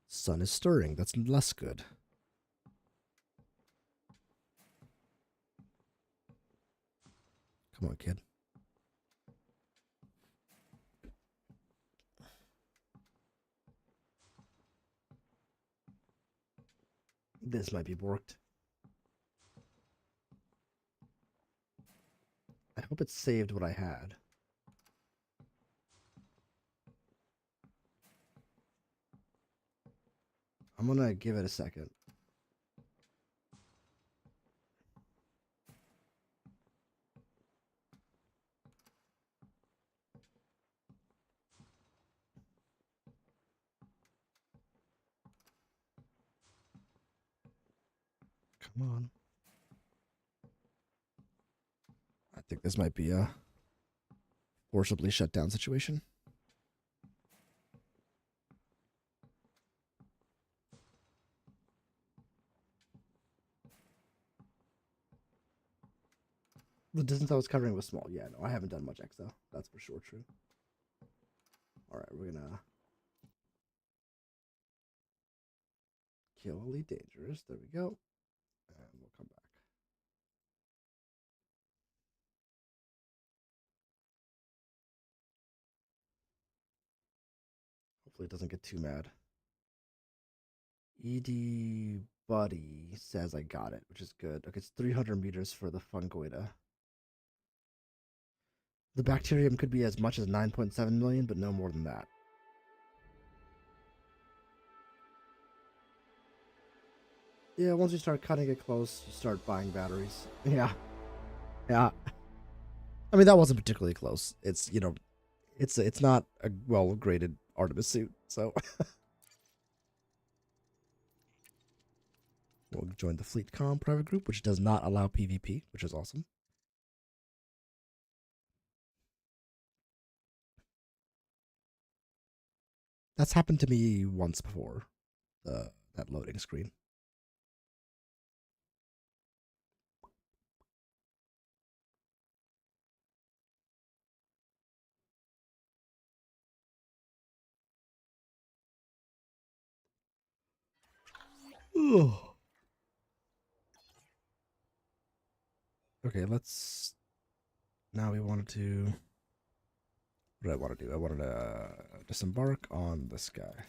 Sun is stirring. That's less good. Come on, kid. This might be borked. I hope it saved what I had. I'm gonna give it a second. Come on. I think this might be a forcibly shut down situation. The distance I was covering was small. Yeah, no, I haven't done much exo. That's for sure true. All right, we're gonna kill Elite Dangerous. There we go. And we'll come back. Hopefully it doesn't get too mad. ED Buddy says I got it, which is good. Okay, it's 300 meters for the Fungoida. The bacterium could be as much as 9.7 million, but no more than that. Yeah, once you start cutting it close, you start buying batteries. Yeah. Yeah. I mean, that wasn't particularly close. It's, you know, it's not a well-graded Artemis suit, so... We'll join the FleetCom private group, which does not allow PvP, which is awesome. That's happened to me once before, that loading screen. Okay, let's... Now we wanted to... What did I want to do? I wanted to disembark on this guy.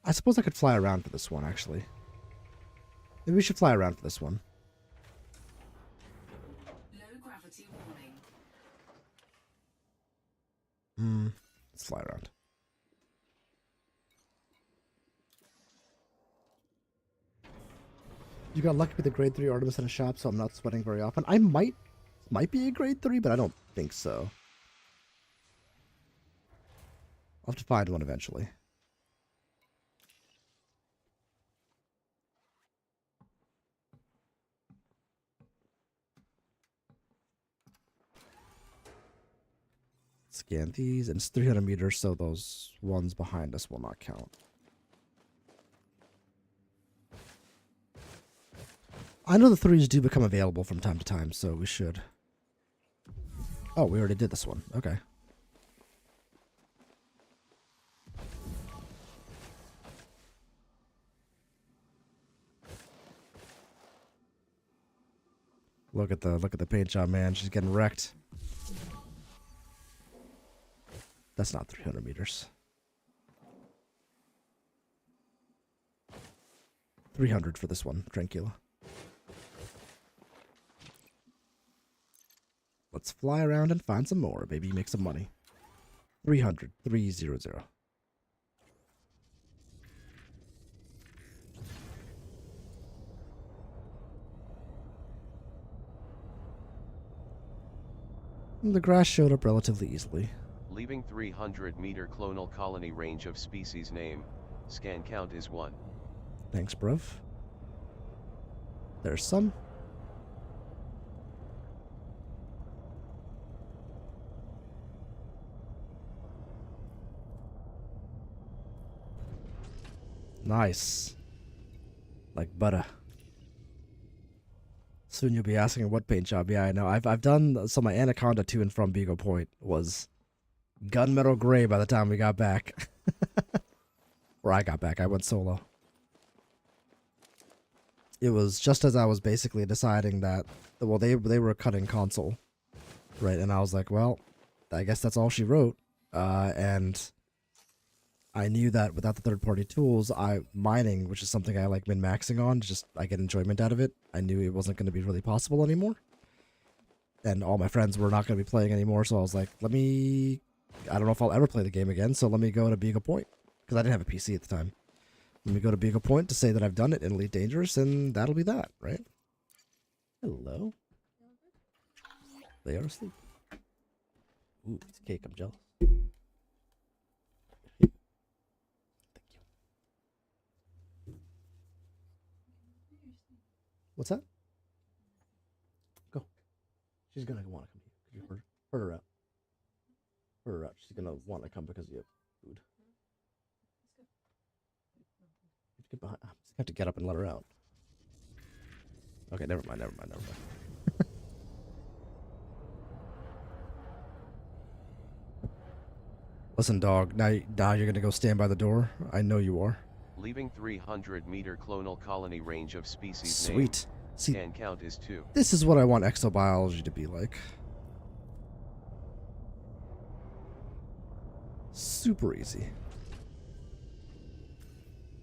I suppose I could fly around for this one, actually. Maybe we should fly around for this one. Low gravity warning. Let's fly around. You got lucky with the grade 3 Artemis in a shop, so I'm not sweating very often. I might be a grade 3, but I don't think so. I'll have to find one eventually. Scan these, and it's 300 meters, so those ones behind us will not count. I know the 3s do become available from time to time, so we should. Oh, we already did this one. Okay. Look at the paint job, man. She's getting wrecked. That's not 300 meters. 300 for this one, Tranquila. Let's fly around and find some more. Maybe make some money. 300. 300. The grass showed up relatively easily. Leaving 300-meter clonal colony range of species name. Scan count is 1. Thanks, bruv. There's some. Nice. Like butter. Soon you'll be asking what paint job. Yeah, I know. I've done, so my Anaconda to and from Beagle Point was gunmetal gray by the time we got back. Or I got back. I went solo. It was just as I was basically deciding that, well, they were cutting console, right? And I was like, well, I guess that's all she wrote. And I knew that without the third-party tools, mining, which is something I like min-maxing on, just I get enjoyment out of it. I knew it wasn't going to be really possible anymore. And all my friends were not going to be playing anymore, so I was like, I don't know if I'll ever play the game again, so let me go to Beagle Point. Because I didn't have a PC at the time. Let me go to Beagle Point to say that I've done it in Elite Dangerous, and that'll be that, right? Hello. They are asleep. Ooh, it's cake, I'm jealous. What's that? Go. She's gonna want to come here. You heard her out. Heard her out. She's gonna want to come because you have food. Get behind. I have to get up and let her out. Okay, never mind. Listen, dog. Now you're gonna go stand by the door. I know you are. Leaving 300-meter clonal colony range of species Sweet. See, named. And count is 2. this is what I want exobiology to be like. Super easy.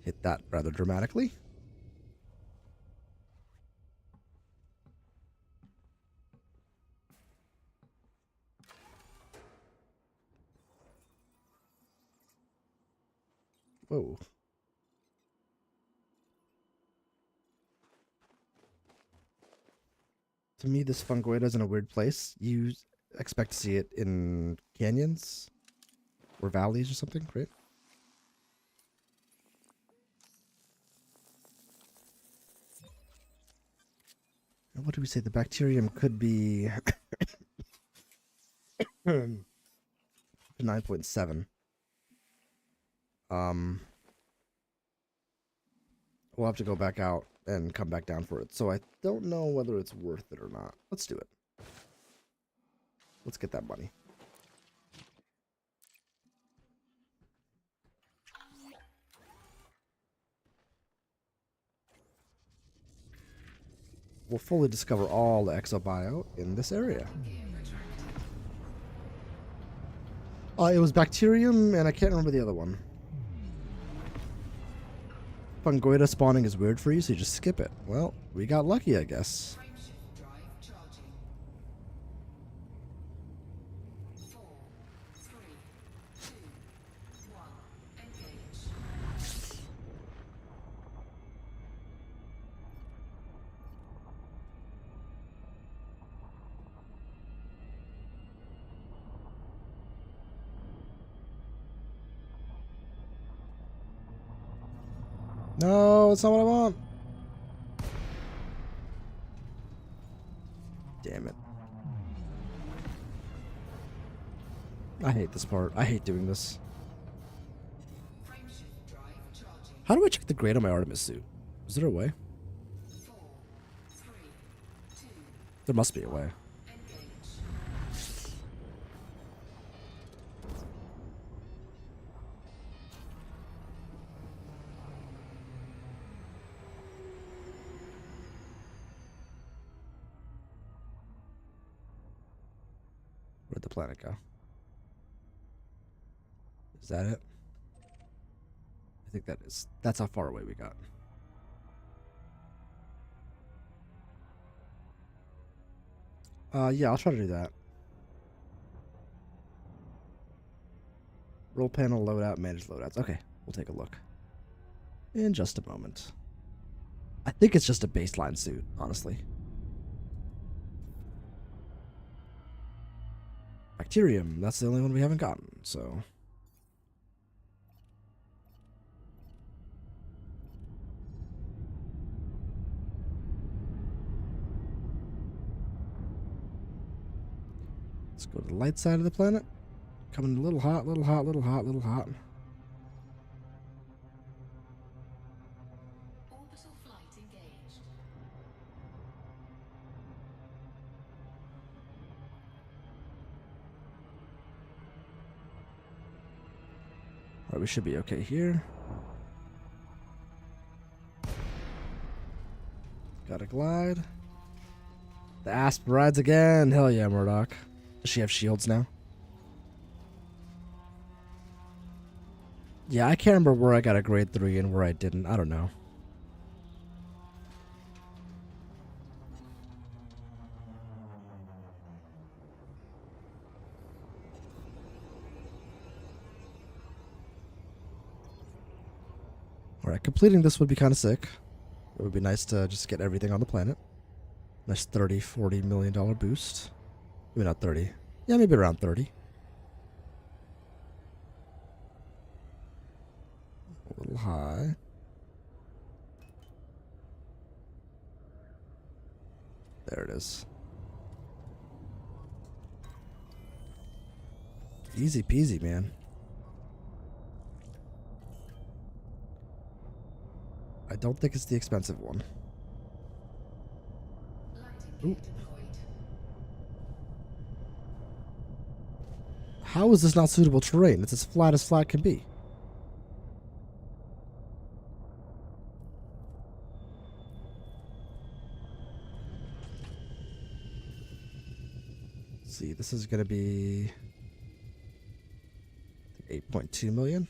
Hit that rather dramatically. Whoa. To me, this fungoid is in a weird place. You expect to see it in canyons or valleys or something, right? And what do we say? The bacterium could be 9.7. We'll have to go back out and come back down for it. So I don't know whether it's worth it or not. Let's do it. Let's get that money. We'll fully discover all the exobio in this area. It was bacterium, and I can't remember the other one. Fungoida spawning is weird for you, so you just skip it. Well, we got lucky, I guess. Frameshift drive charging. 4, 3, 2, 1. Engage. No, it's not what I want. Damn it. I hate this part. I hate doing this. Frameshift drive charging. How do I check the grade on my Artemis suit? Is there a way? 4, 3, 2, There must be a way. engage. Where'd the planet go? Is that it? I think that is. That's how far away we got. Yeah, I'll try to do that. Roll panel loadout, manage loadouts. Okay, we'll take a look. In just a moment. I think it's just a baseline suit, honestly. Bacterium, that's the only one we haven't gotten, so. Let's go to the light side of the planet. Coming a little hot, little hot, little hot, little hot. Orbital flight engaged. Alright, we should be okay here. Gotta glide. The Asp rides again. Hell yeah, Murdoch. Does she have shields now? Yeah, I can't remember where I got a grade 3 and where I didn't. I don't know. Alright, completing this would be kind of sick. It would be nice to just get everything on the planet. Nice $30-40 million boost. Maybe not 30. Yeah, maybe around 30. A little high. There it is. Easy peasy, man. I don't think it's the expensive one. Lighting gear deployed. How is this not suitable terrain? It's as flat can be. Let's see, this is going to be 8.2 million.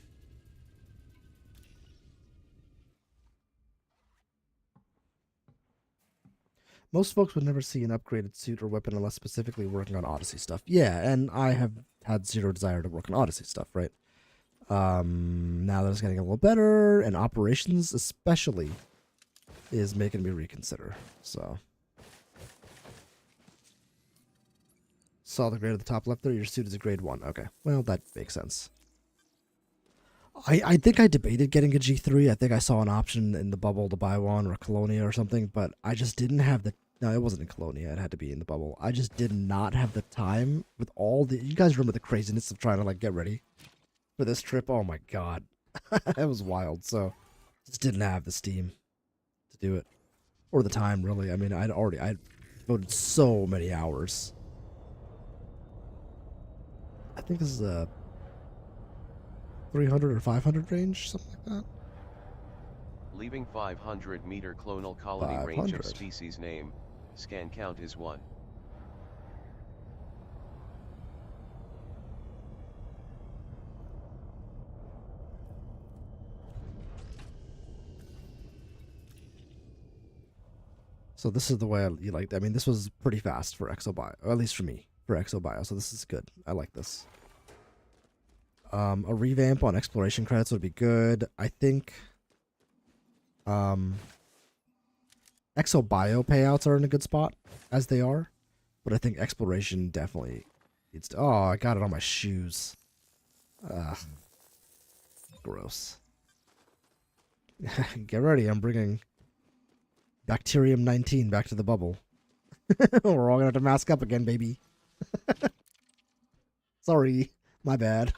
Most folks would never see an upgraded suit or weapon unless specifically working on Odyssey stuff. Yeah, and I have had zero desire to work on Odyssey stuff, right? Now that it's getting a little better, and operations especially is making me reconsider. So, saw the grade at the top left there. Your suit is a grade 1. Okay, well that makes sense. I think I debated getting a G3. I think I saw an option in the bubble to buy one or Colonia or something, but I just didn't have the. No, it wasn't in Colonia. It had to be in the bubble. I just did not have the time with all the. You guys remember the craziness of trying to like get ready for this trip? Oh my god, it was wild. So, just didn't have the steam to do it, or the time really. I mean, I devoted so many hours. I think this is a 300 or 500 range, something like that. Leaving 500-meter clonal colony range of 500. species name, scan count is 1. So this is the way you like. I mean, this was pretty fast for ExoBio, or at least for me, for ExoBio. So this is good. I like this. A revamp on exploration credits would be good. I think ExoBio payouts are in a good spot, as they are. But I think exploration definitely needs to... Oh, I got it on my shoes. Ugh. Gross. Get ready, I'm bringing Bacterium 19 back to the bubble. We're all gonna have to mask up again, baby. Sorry, my bad.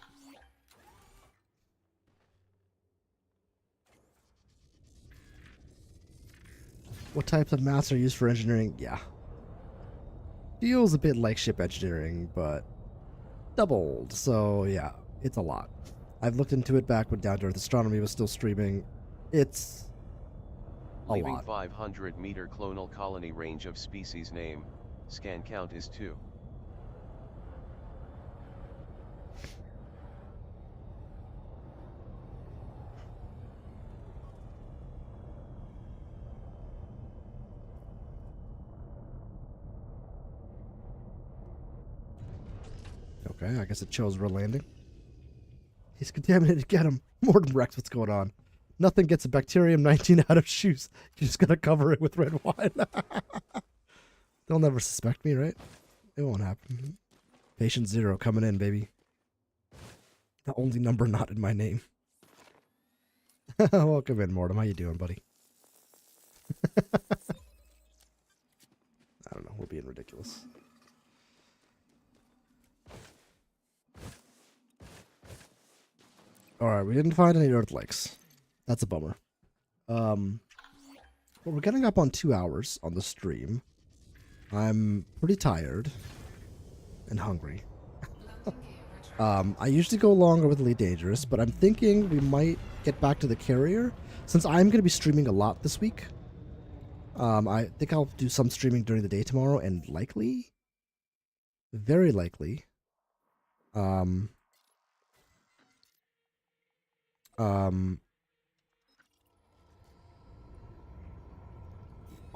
What types of maths are used for engineering? Yeah. Feels a bit like ship engineering, but doubled. So yeah, it's a lot. I've looked into it back when Down to Earth Astronomy was still streaming. It's a Leaving lot. 500-meter clonal colony range of species name, scan count is 2. Okay, I guess it chose we're landing. He's contaminated. Get him. Mortem Rex, what's going on? Nothing gets a Bacterium 19 out of shoes. You just gotta cover it with red wine. They'll never suspect me, right? It won't happen. Patient 0 coming in, baby. The only number not in my name. Welcome in, Mortem. How you doing, buddy? I don't know. We're being ridiculous. Alright, we didn't find any Earth Lakes. That's a bummer. But we're getting up on 2 hours on the stream. I'm pretty tired and hungry. I usually go longer with Elite Dangerous, but I'm thinking we might get back to the carrier since I'm going to be streaming a lot this week. I think I'll do some streaming during the day tomorrow, and likely, very likely, on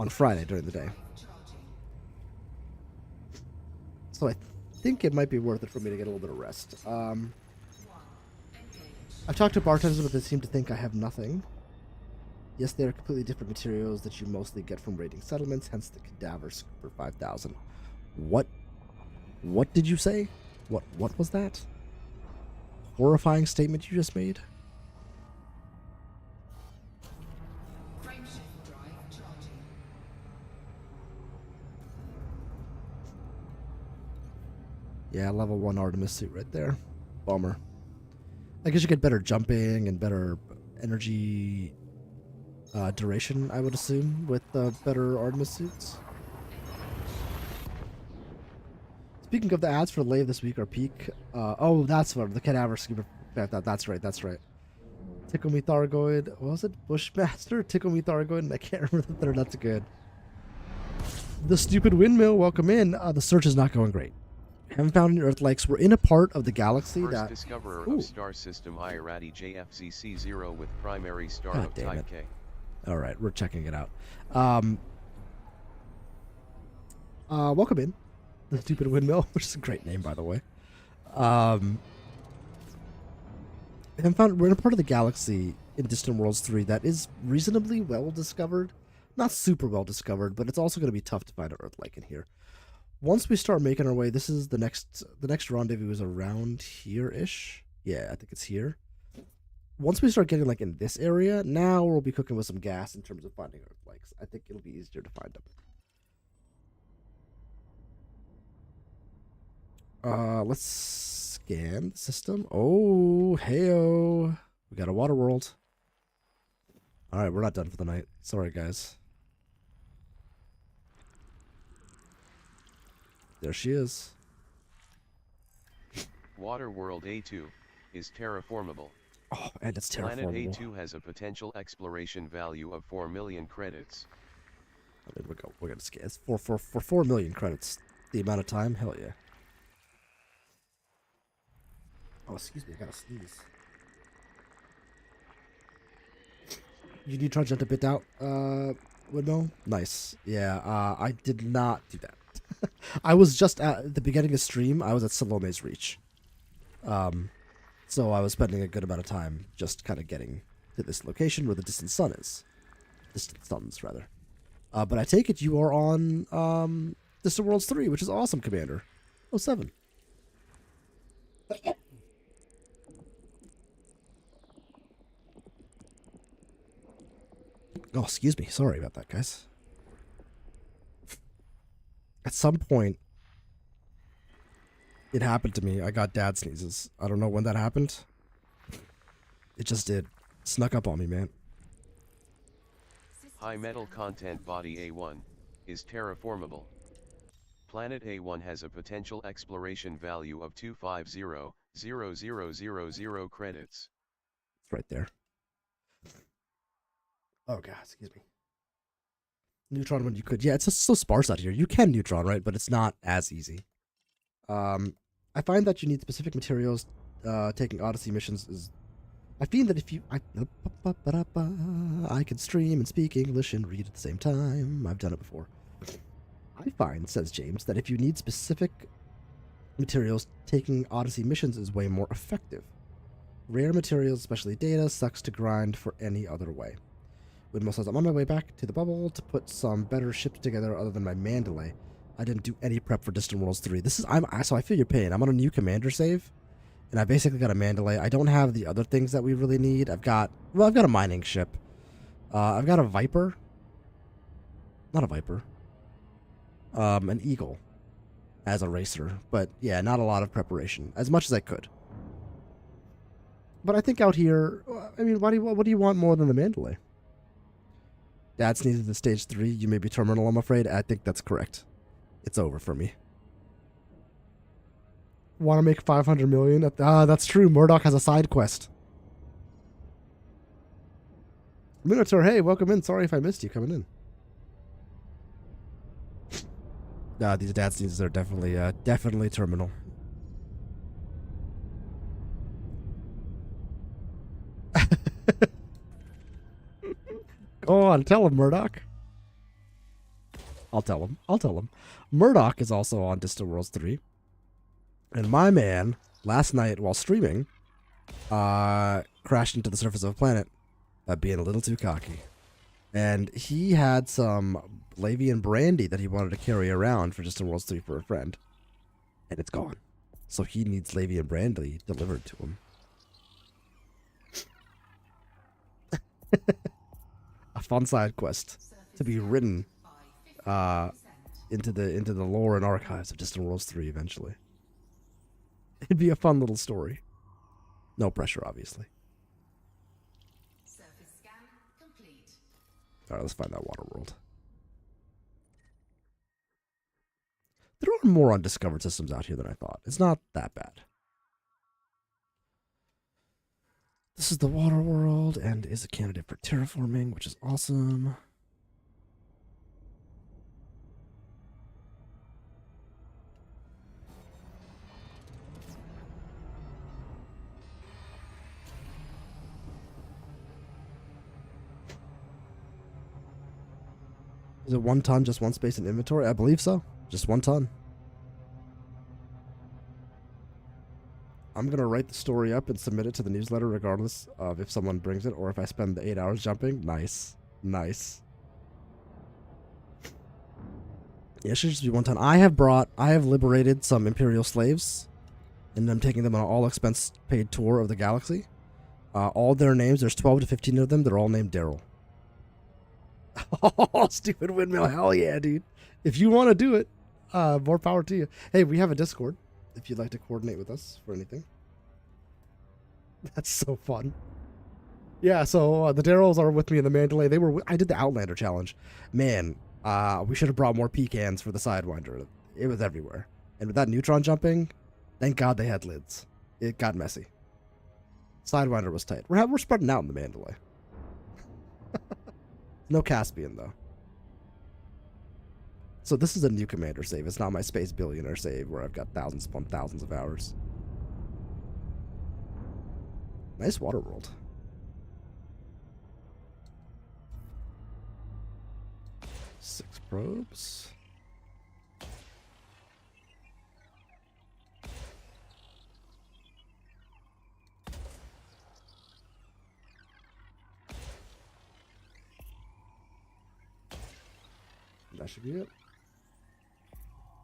Friday during the day. So I think it might be worth it for me to get a little bit of rest. I've talked to bartenders, but they seem to think I have nothing. Yes, they are completely different materials that you mostly get from raiding settlements, hence the cadaver for 5,000. What did you say? What was that? Horrifying statement you just made? Frameshift drive charging. Yeah, level 1 Artemis suit right there. Bummer. I guess you get better jumping and better energy duration, I would assume, with better Artemis suits. Speaking of the ads for Lave this week are peak. Oh, that's what the cadaver scuba. That's right. That's right. Tickle Me Thargoid. What was it? Bushmaster? Tickle Me Thargoid? And I can't remember the third. That's good. The Stupid Windmill. Welcome in. The search is not going great. Haven't found any Earth-likes. We're in a part of the galaxy First that... discoverer Ooh. of star system Irati JFCC0 with primary star God of damn type it. K. All right, we're checking it out. Welcome in. The Stupid Windmill, which is a great name, by the way. And we're in a part of the galaxy in Distant Worlds 3 that is reasonably well discovered. Not super well discovered, but it's also going to be tough to find an Earth-like in here. Once we start making our way, this is the next rendezvous is around here-ish. Yeah, I think it's here. Once we start getting like in this area, now we'll be cooking with some gas in terms of finding Earth-likes. I think it'll be easier to find them. Let's scan the system. Oh, heyo. We got a water world. All right, we're not done for the night. Sorry, guys. There she is. Waterworld A2 is terraformable. Oh, and it's Planet terraformable. A2 has a potential exploration value of 4 million credits. I mean, we're gonna scan. It's for 4 million credits. The amount of time? Hell yeah. Oh, excuse me, I gotta sneeze. You need Trudgent a bit out, Windmill? Nice. Yeah, I did not do that. I was just at the beginning of stream, I was at Salome's Reach. So I was spending a good amount of time just kind of getting to this location where the distant sun is. Distant suns, rather. But I take it you are on, Distant Worlds 3, which is awesome, Commander. 07. Oh, excuse me. Sorry about that, guys. At some point, it happened to me. I got dad sneezes. I don't know when that happened. It just did. Snuck up on me, man. High metal content body A1 is terraformable. Planet A1 has a potential exploration value of 250,000 credits. It's right there. Oh, God, excuse me. Neutron when you could. Yeah, it's just so sparse out here. You can neutron, right? But it's not as easy. I find that you need specific materials. Taking Odyssey missions is... I find that if you... I can stream and speak English and read at the same time. I've done it before. I find, says James, that if you need specific materials, taking Odyssey missions is way more effective. Rare materials, especially data, sucks to grind for any other way. Windmill says, I'm on my way back to the bubble to put some better ships together other than my Mandalay. I didn't do any prep for Distant Worlds 3. So I feel your pain. I'm on a new commander save, and I basically got a Mandalay. I don't have the other things that we really need. I've got a mining ship. I've got a Viper. Not a Viper. An Eagle as a racer. But yeah, not a lot of preparation. As much as I could. But I think out here, I mean, what do you want more than the Mandalay? Dad sneezes at stage 3. You may be terminal, I'm afraid. I think that's correct. It's over for me. Want to make 500 million? That's true. Murdoch has a side quest. Minotaur, hey, welcome in. Sorry if I missed you coming in. These dad sneezes are definitely terminal. Go on, tell him, Murdoch. I'll tell him. Murdoch is also on Distant Worlds 3. And my man, last night while streaming, crashed into the surface of a planet by being a little too cocky. And he had some Lavian brandy that he wanted to carry around for Distant Worlds 3 for a friend. And it's gone. So he needs Lavian brandy delivered to him. A fun side quest to be written into the lore and archives of Distant Worlds 3 eventually. It'd be a fun little story. No pressure, obviously. Surface scan complete. All right, let's find that water world. There are more undiscovered systems out here than I thought. It's not that bad. This is the water world and is a candidate for terraforming, which is awesome. Is it 1 ton, just 1 space in inventory? I believe so. Just 1 ton. I'm going to write the story up and submit it to the newsletter regardless of if someone brings it or if I spend the 8 hours jumping. Nice. Nice. Yeah, it should just be 1 ton. I have liberated some Imperial slaves, and I'm taking them on an all-expense paid tour of the galaxy. All their names, there's 12 to 15 of them, they're all named Daryl. Oh, stupid windmill. Hell yeah, dude. If you want to do it, more power to you. Hey, we have a Discord if you'd like to coordinate with us for anything. That's so fun. Yeah, so the Daryls are with me in the Mandalay. I did the Outlander challenge. Man, we should have brought more pecans for the Sidewinder. It was everywhere. And with that neutron jumping, thank God they had lids. It got messy. Sidewinder was tight. We're spreading out in the Mandalay. No Caspian, though. So this is a new commander save. It's not my Space Billionaire save where I've got thousands upon thousands of hours. Nice water world. Six probes. That should be it.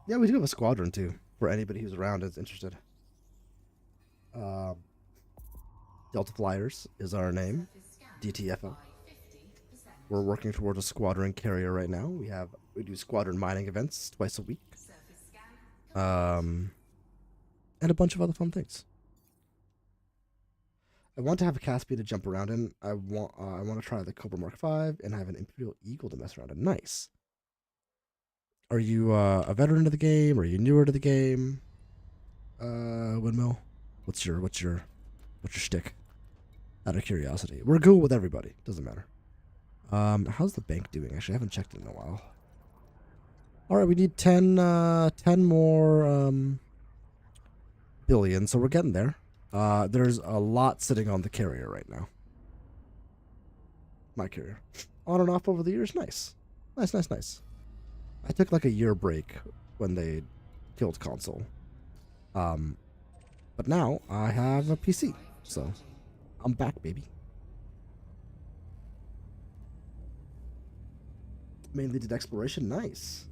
Yeah, we do have a squadron too, for anybody who's around is interested. Delta Flyers is our name. DTFO. We're working towards a squadron carrier right now. We do squadron mining events twice a week. And a bunch of other fun things. I want to have a Caspian to jump around in. I want to try the Cobra Mark V and have an Imperial Eagle to mess around in. Nice. Are you a veteran of the game? Are you newer to the game? Windmill, what's your shtick? Out of curiosity, we're cool with everybody. Doesn't matter. How's the bank doing? Actually, I haven't checked it in a while. All right, we need 10 more billion, so we're getting there. There's a lot sitting on the carrier right now. My carrier, on and off over the years. Nice. I took like a year break when they killed console. But now I have a PC, so I'm back, baby. Mainly did exploration. Nice.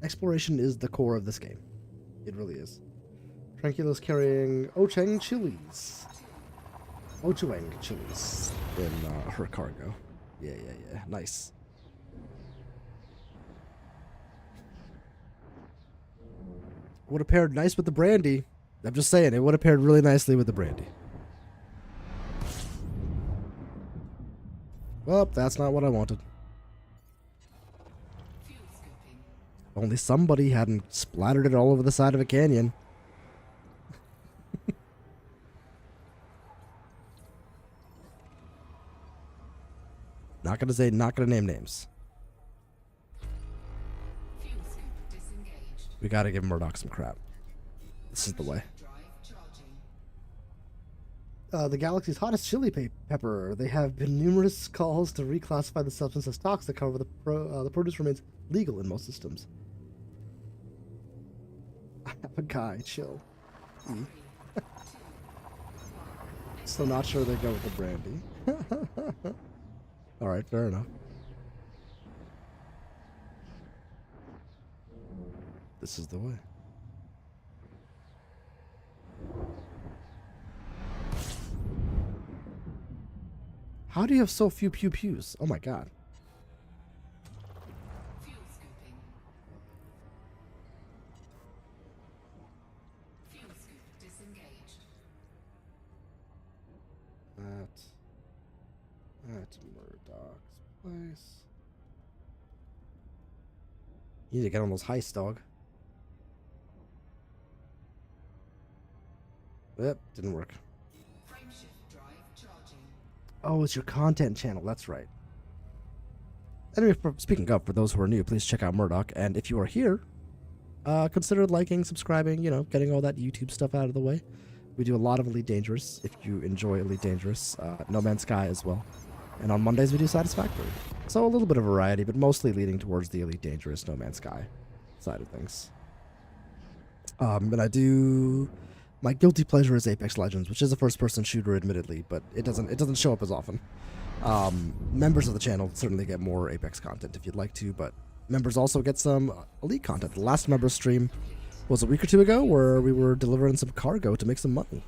Exploration is the core of this game. It really is. Tranquilo's carrying Ocheng chilies. Ochuang chilies in her cargo. Yeah. Nice. Would have paired nice with the brandy. I'm just saying, it would have paired really nicely with the brandy. Well, that's not what I wanted. Only somebody hadn't splattered it all over the side of a canyon. Not gonna name names. We gotta give Murdoch some crap. This is the way. The galaxy's hottest chili pepper. There have been numerous calls to reclassify the substance as toxic. However, the produce remains legal in most systems. I have a guy. Chill. Still not sure they go with the brandy. All right, fair enough. This is the way. How do you have so few pew-pews? Oh my god. Fuel scooping. Fuel scoop disengaged. At Murdoch's place. You need to get on those heists, dog. Yep, didn't work. Frameshift drive charging. Oh, it's your content channel. That's right. Anyway, speaking of, for those who are new, please check out Murdoch. And if you are here, consider liking, subscribing, you know, getting all that YouTube stuff out of the way. We do a lot of Elite Dangerous, if you enjoy Elite Dangerous. No Man's Sky as well. And on Mondays, we do Satisfactory. So a little bit of variety, but mostly leading towards the Elite Dangerous, No Man's Sky side of things. And I do... My guilty pleasure is Apex Legends, which is a first-person shooter, admittedly, but it doesn't show up as often. Members of the channel certainly get more Apex content if you'd like to, but members also get some Elite content. The last member stream was a week or two ago, where we were delivering some cargo to make some money.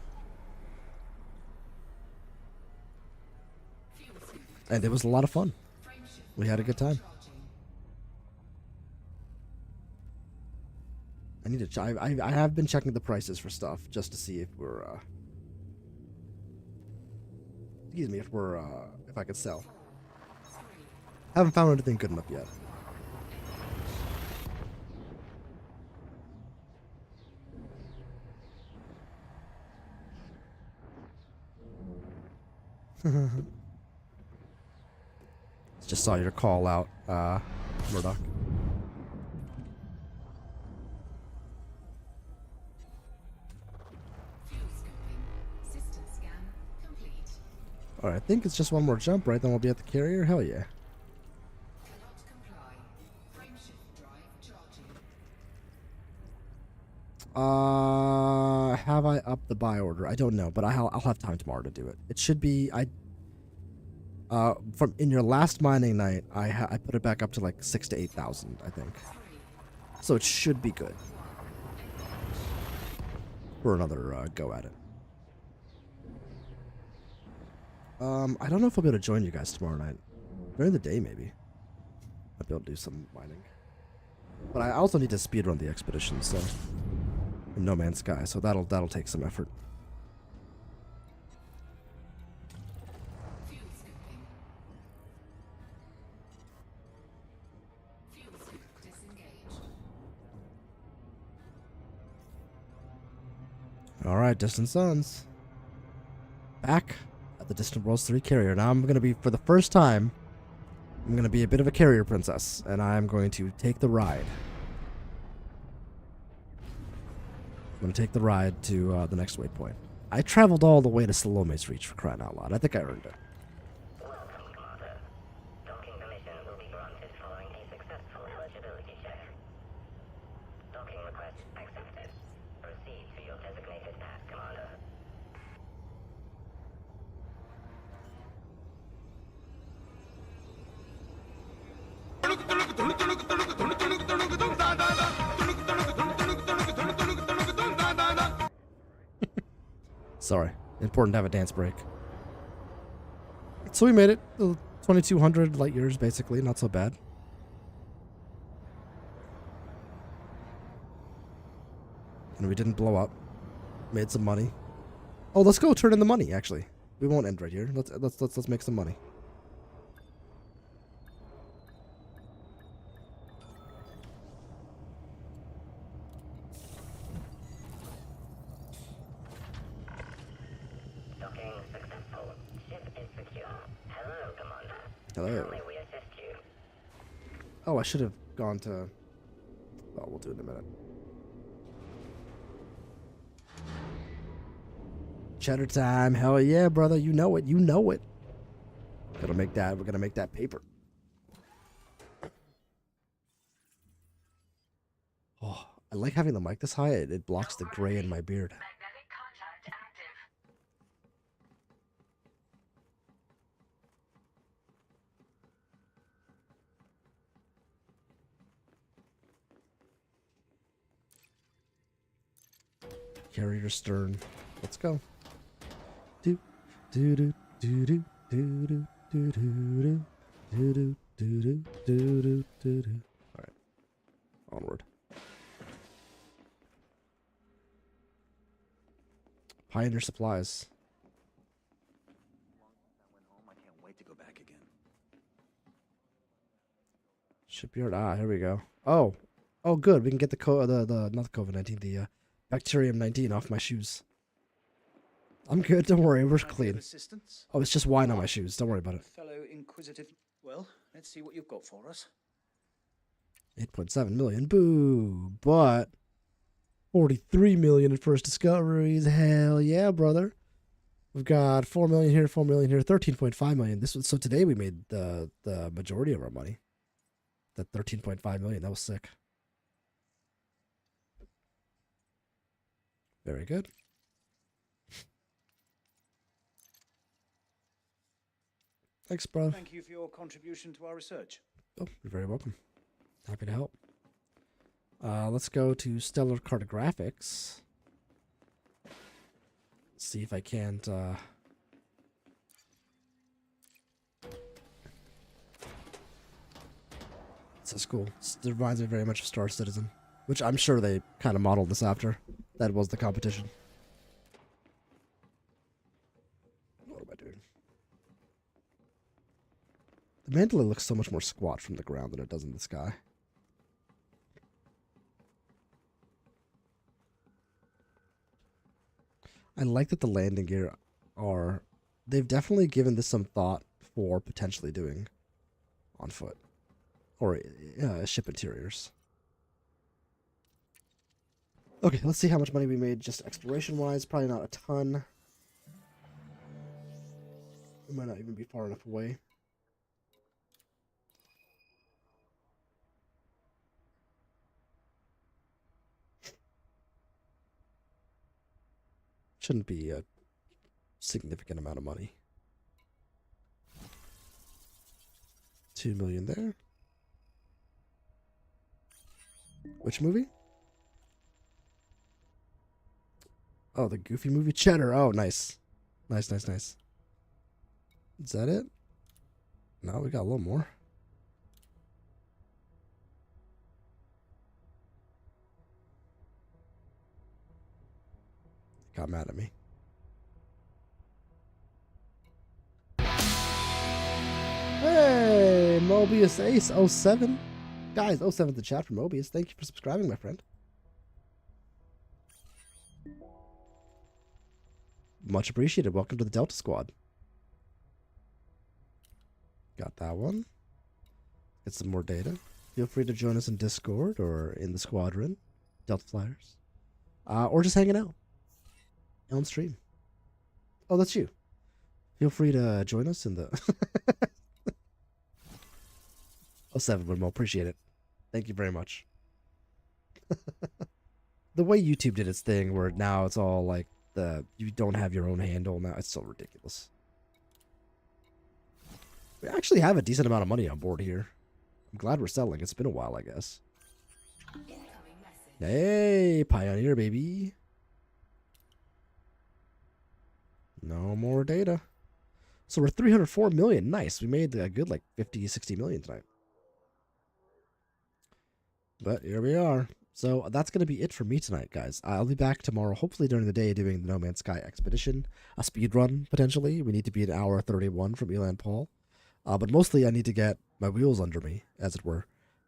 And it was a lot of fun. We had a good time. I need to. I have been checking the prices for stuff just to see if we're. Excuse me, if I could sell. Haven't found anything good enough yet. Just saw your call out, Murdoch. Alright, I think it's just one more jump, right? Then we'll be at the carrier? Hell yeah. Cannot comply. Frameshift drive charging. Have I upped the buy order? I don't know, but I'll have time tomorrow to do it. It should be, from in your last mining night, I put it back up to like 6,000 to 8,000, I think. So it should be good for another go at it. I don't know if I'll be able to join you guys tomorrow night. During the day, maybe. I'll be able to do some mining. But I also need to speedrun the expedition, so... in No Man's Sky, so that'll take some effort. Fuel scooping. Fuel scoop disengaged. Alright, Distant Suns. Back at the Distant Worlds 3 carrier. Now I'm going to be, for the first time, I'm going to be a bit of a carrier princess, and I'm going to take the ride. I'm going to take the ride to the next waypoint. I traveled all the way to Salome's Reach, for crying out loud. I think I earned it. Welcome, Commander. Docking permission will be granted following a successful eligibility check. Docking request accepted. Proceed to your designated path, Commander. Sorry. Important to have a dance break. So we made it. 2,200 light years, basically. Not so bad. And we didn't blow up. Made some money. Oh, let's go turn in the money, actually. We won't end right here. Let's make some money. Docking successful. Ship is secure. Hello, Commander. Hello. How may we assist you? Oh, I should have gone to... Well, we'll do it in a minute. Cheddar time. Hell yeah, brother. You know it. You know it. We're gonna make that paper. Oh, I like having the mic this high. It blocks the gray in my beard. Magnetic contact active. Carrier stern. Let's go. Do do do do do do do do do do do do do do do do. All right, onward. Pioneer supplies. I can't wait to go back again. Shipyard. Ah, here we go. Oh, Oh, good. We can get the not the COVID-19, the bacterium-19 off my shoes. I'm good. Don't worry. We're clean. Assistance? Oh, it's just wine on my shoes. Don't worry about it. Fellow inquisitive. Well, let's see what you've got for us. 8.7 million. Boo. But 43 million in first discoveries. Hell yeah, brother. We've got 4 million here, 4 million here, 13.5 million. This was so today we made the majority of our money. That 13.5 million. That was sick. Very good. Thanks, bro. Thank you for your contribution to our research. Oh, you're very welcome. Happy to help. Let's go to Stellar Cartographics. See if I can't, This is cool. It reminds me very much of Star Citizen, which I'm sure they kind of modeled this after. That was the competition. What am I doing? The Mandalay looks so much more squat from the ground than it does in the sky. I like that the landing gear are... They've definitely given this some thought for potentially doing on foot. Or ship interiors. Okay, let's see how much money we made just exploration-wise. Probably not a ton. We might not even be far enough away. Shouldn't be a significant amount of money. 2 million there. Which movie? Oh, the Goofy movie. Cheddar. Oh, nice. Nice, nice, nice. Is that it? No, we got a little more. Got mad at me. Hey, Mobius Ace 07. Guys, 07 the chat for Mobius. Thank you for subscribing, my friend. Much appreciated. Welcome to the Delta Squad. Got that one. Get some more data. Feel free to join us in Discord or in the squadron, Delta Flyers, or just hanging out on stream. Oh, that's you. Feel free to join us in the 07 Wimo. Appreciate it. Thank you very much. The way YouTube did its thing, where now it's all like you don't have your own handle now, it's so ridiculous. We actually have a decent amount of money on board here. I'm glad we're selling. It's been a while, I guess. Hey, Pioneer, baby. No more data. So we're 304 million. Nice. We made a good like 50, 60 million tonight. But here we are. So that's going to be it for me tonight, guys. I'll be back tomorrow, hopefully during the day, doing the No Man's Sky Expedition. A speed run, potentially. We need to be an hour 31 from Elan Paul. But mostly I need to get my wheels under me, as it were,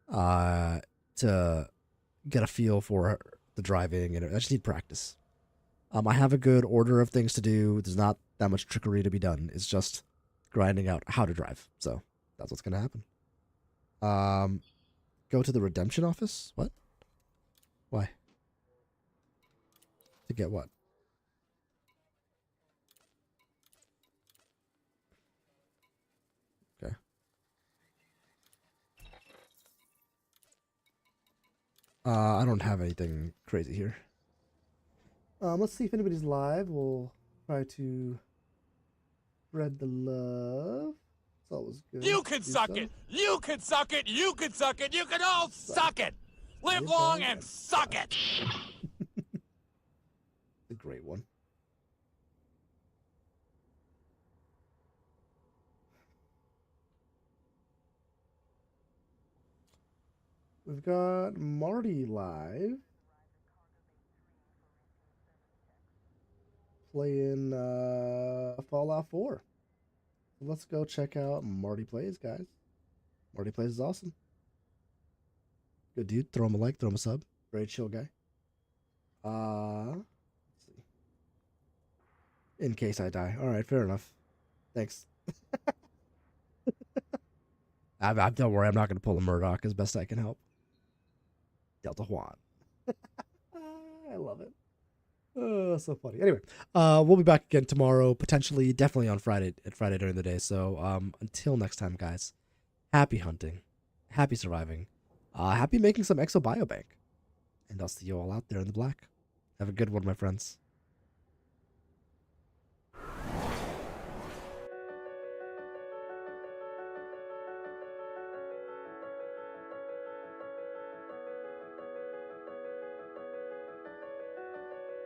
to get a feel for the driving. And I just need practice. I have a good order of things to do. There's not that much trickery to be done. It's just grinding out how to drive. So that's what's going to happen. Go to the redemption office? What? Why? To get what? Okay. I don't have anything crazy here. Let's see if anybody's live. We'll try to spread the love. It's always good. You can suck it. You can suck it. You can suck it. You can all suck it. Live long and suck it. A great one. We've got Marty live. Playing Fallout 4. Let's go check out Marty Plays, guys. Marty Plays is awesome. Good dude. Throw him a like, throw him a sub. Very chill guy. Let's see. In case I die. All right, fair enough. Thanks. Don't worry, I'm not going to pull a Murdoch as best I can help. Delta Juan. I love it. Oh, so funny. Anyway, we'll be back again tomorrow, potentially, definitely on Friday, during the day. So until next time, guys, happy hunting, happy surviving, happy making some Exo Biobank. And I'll see you all out there in the black. Have a good one, my friends.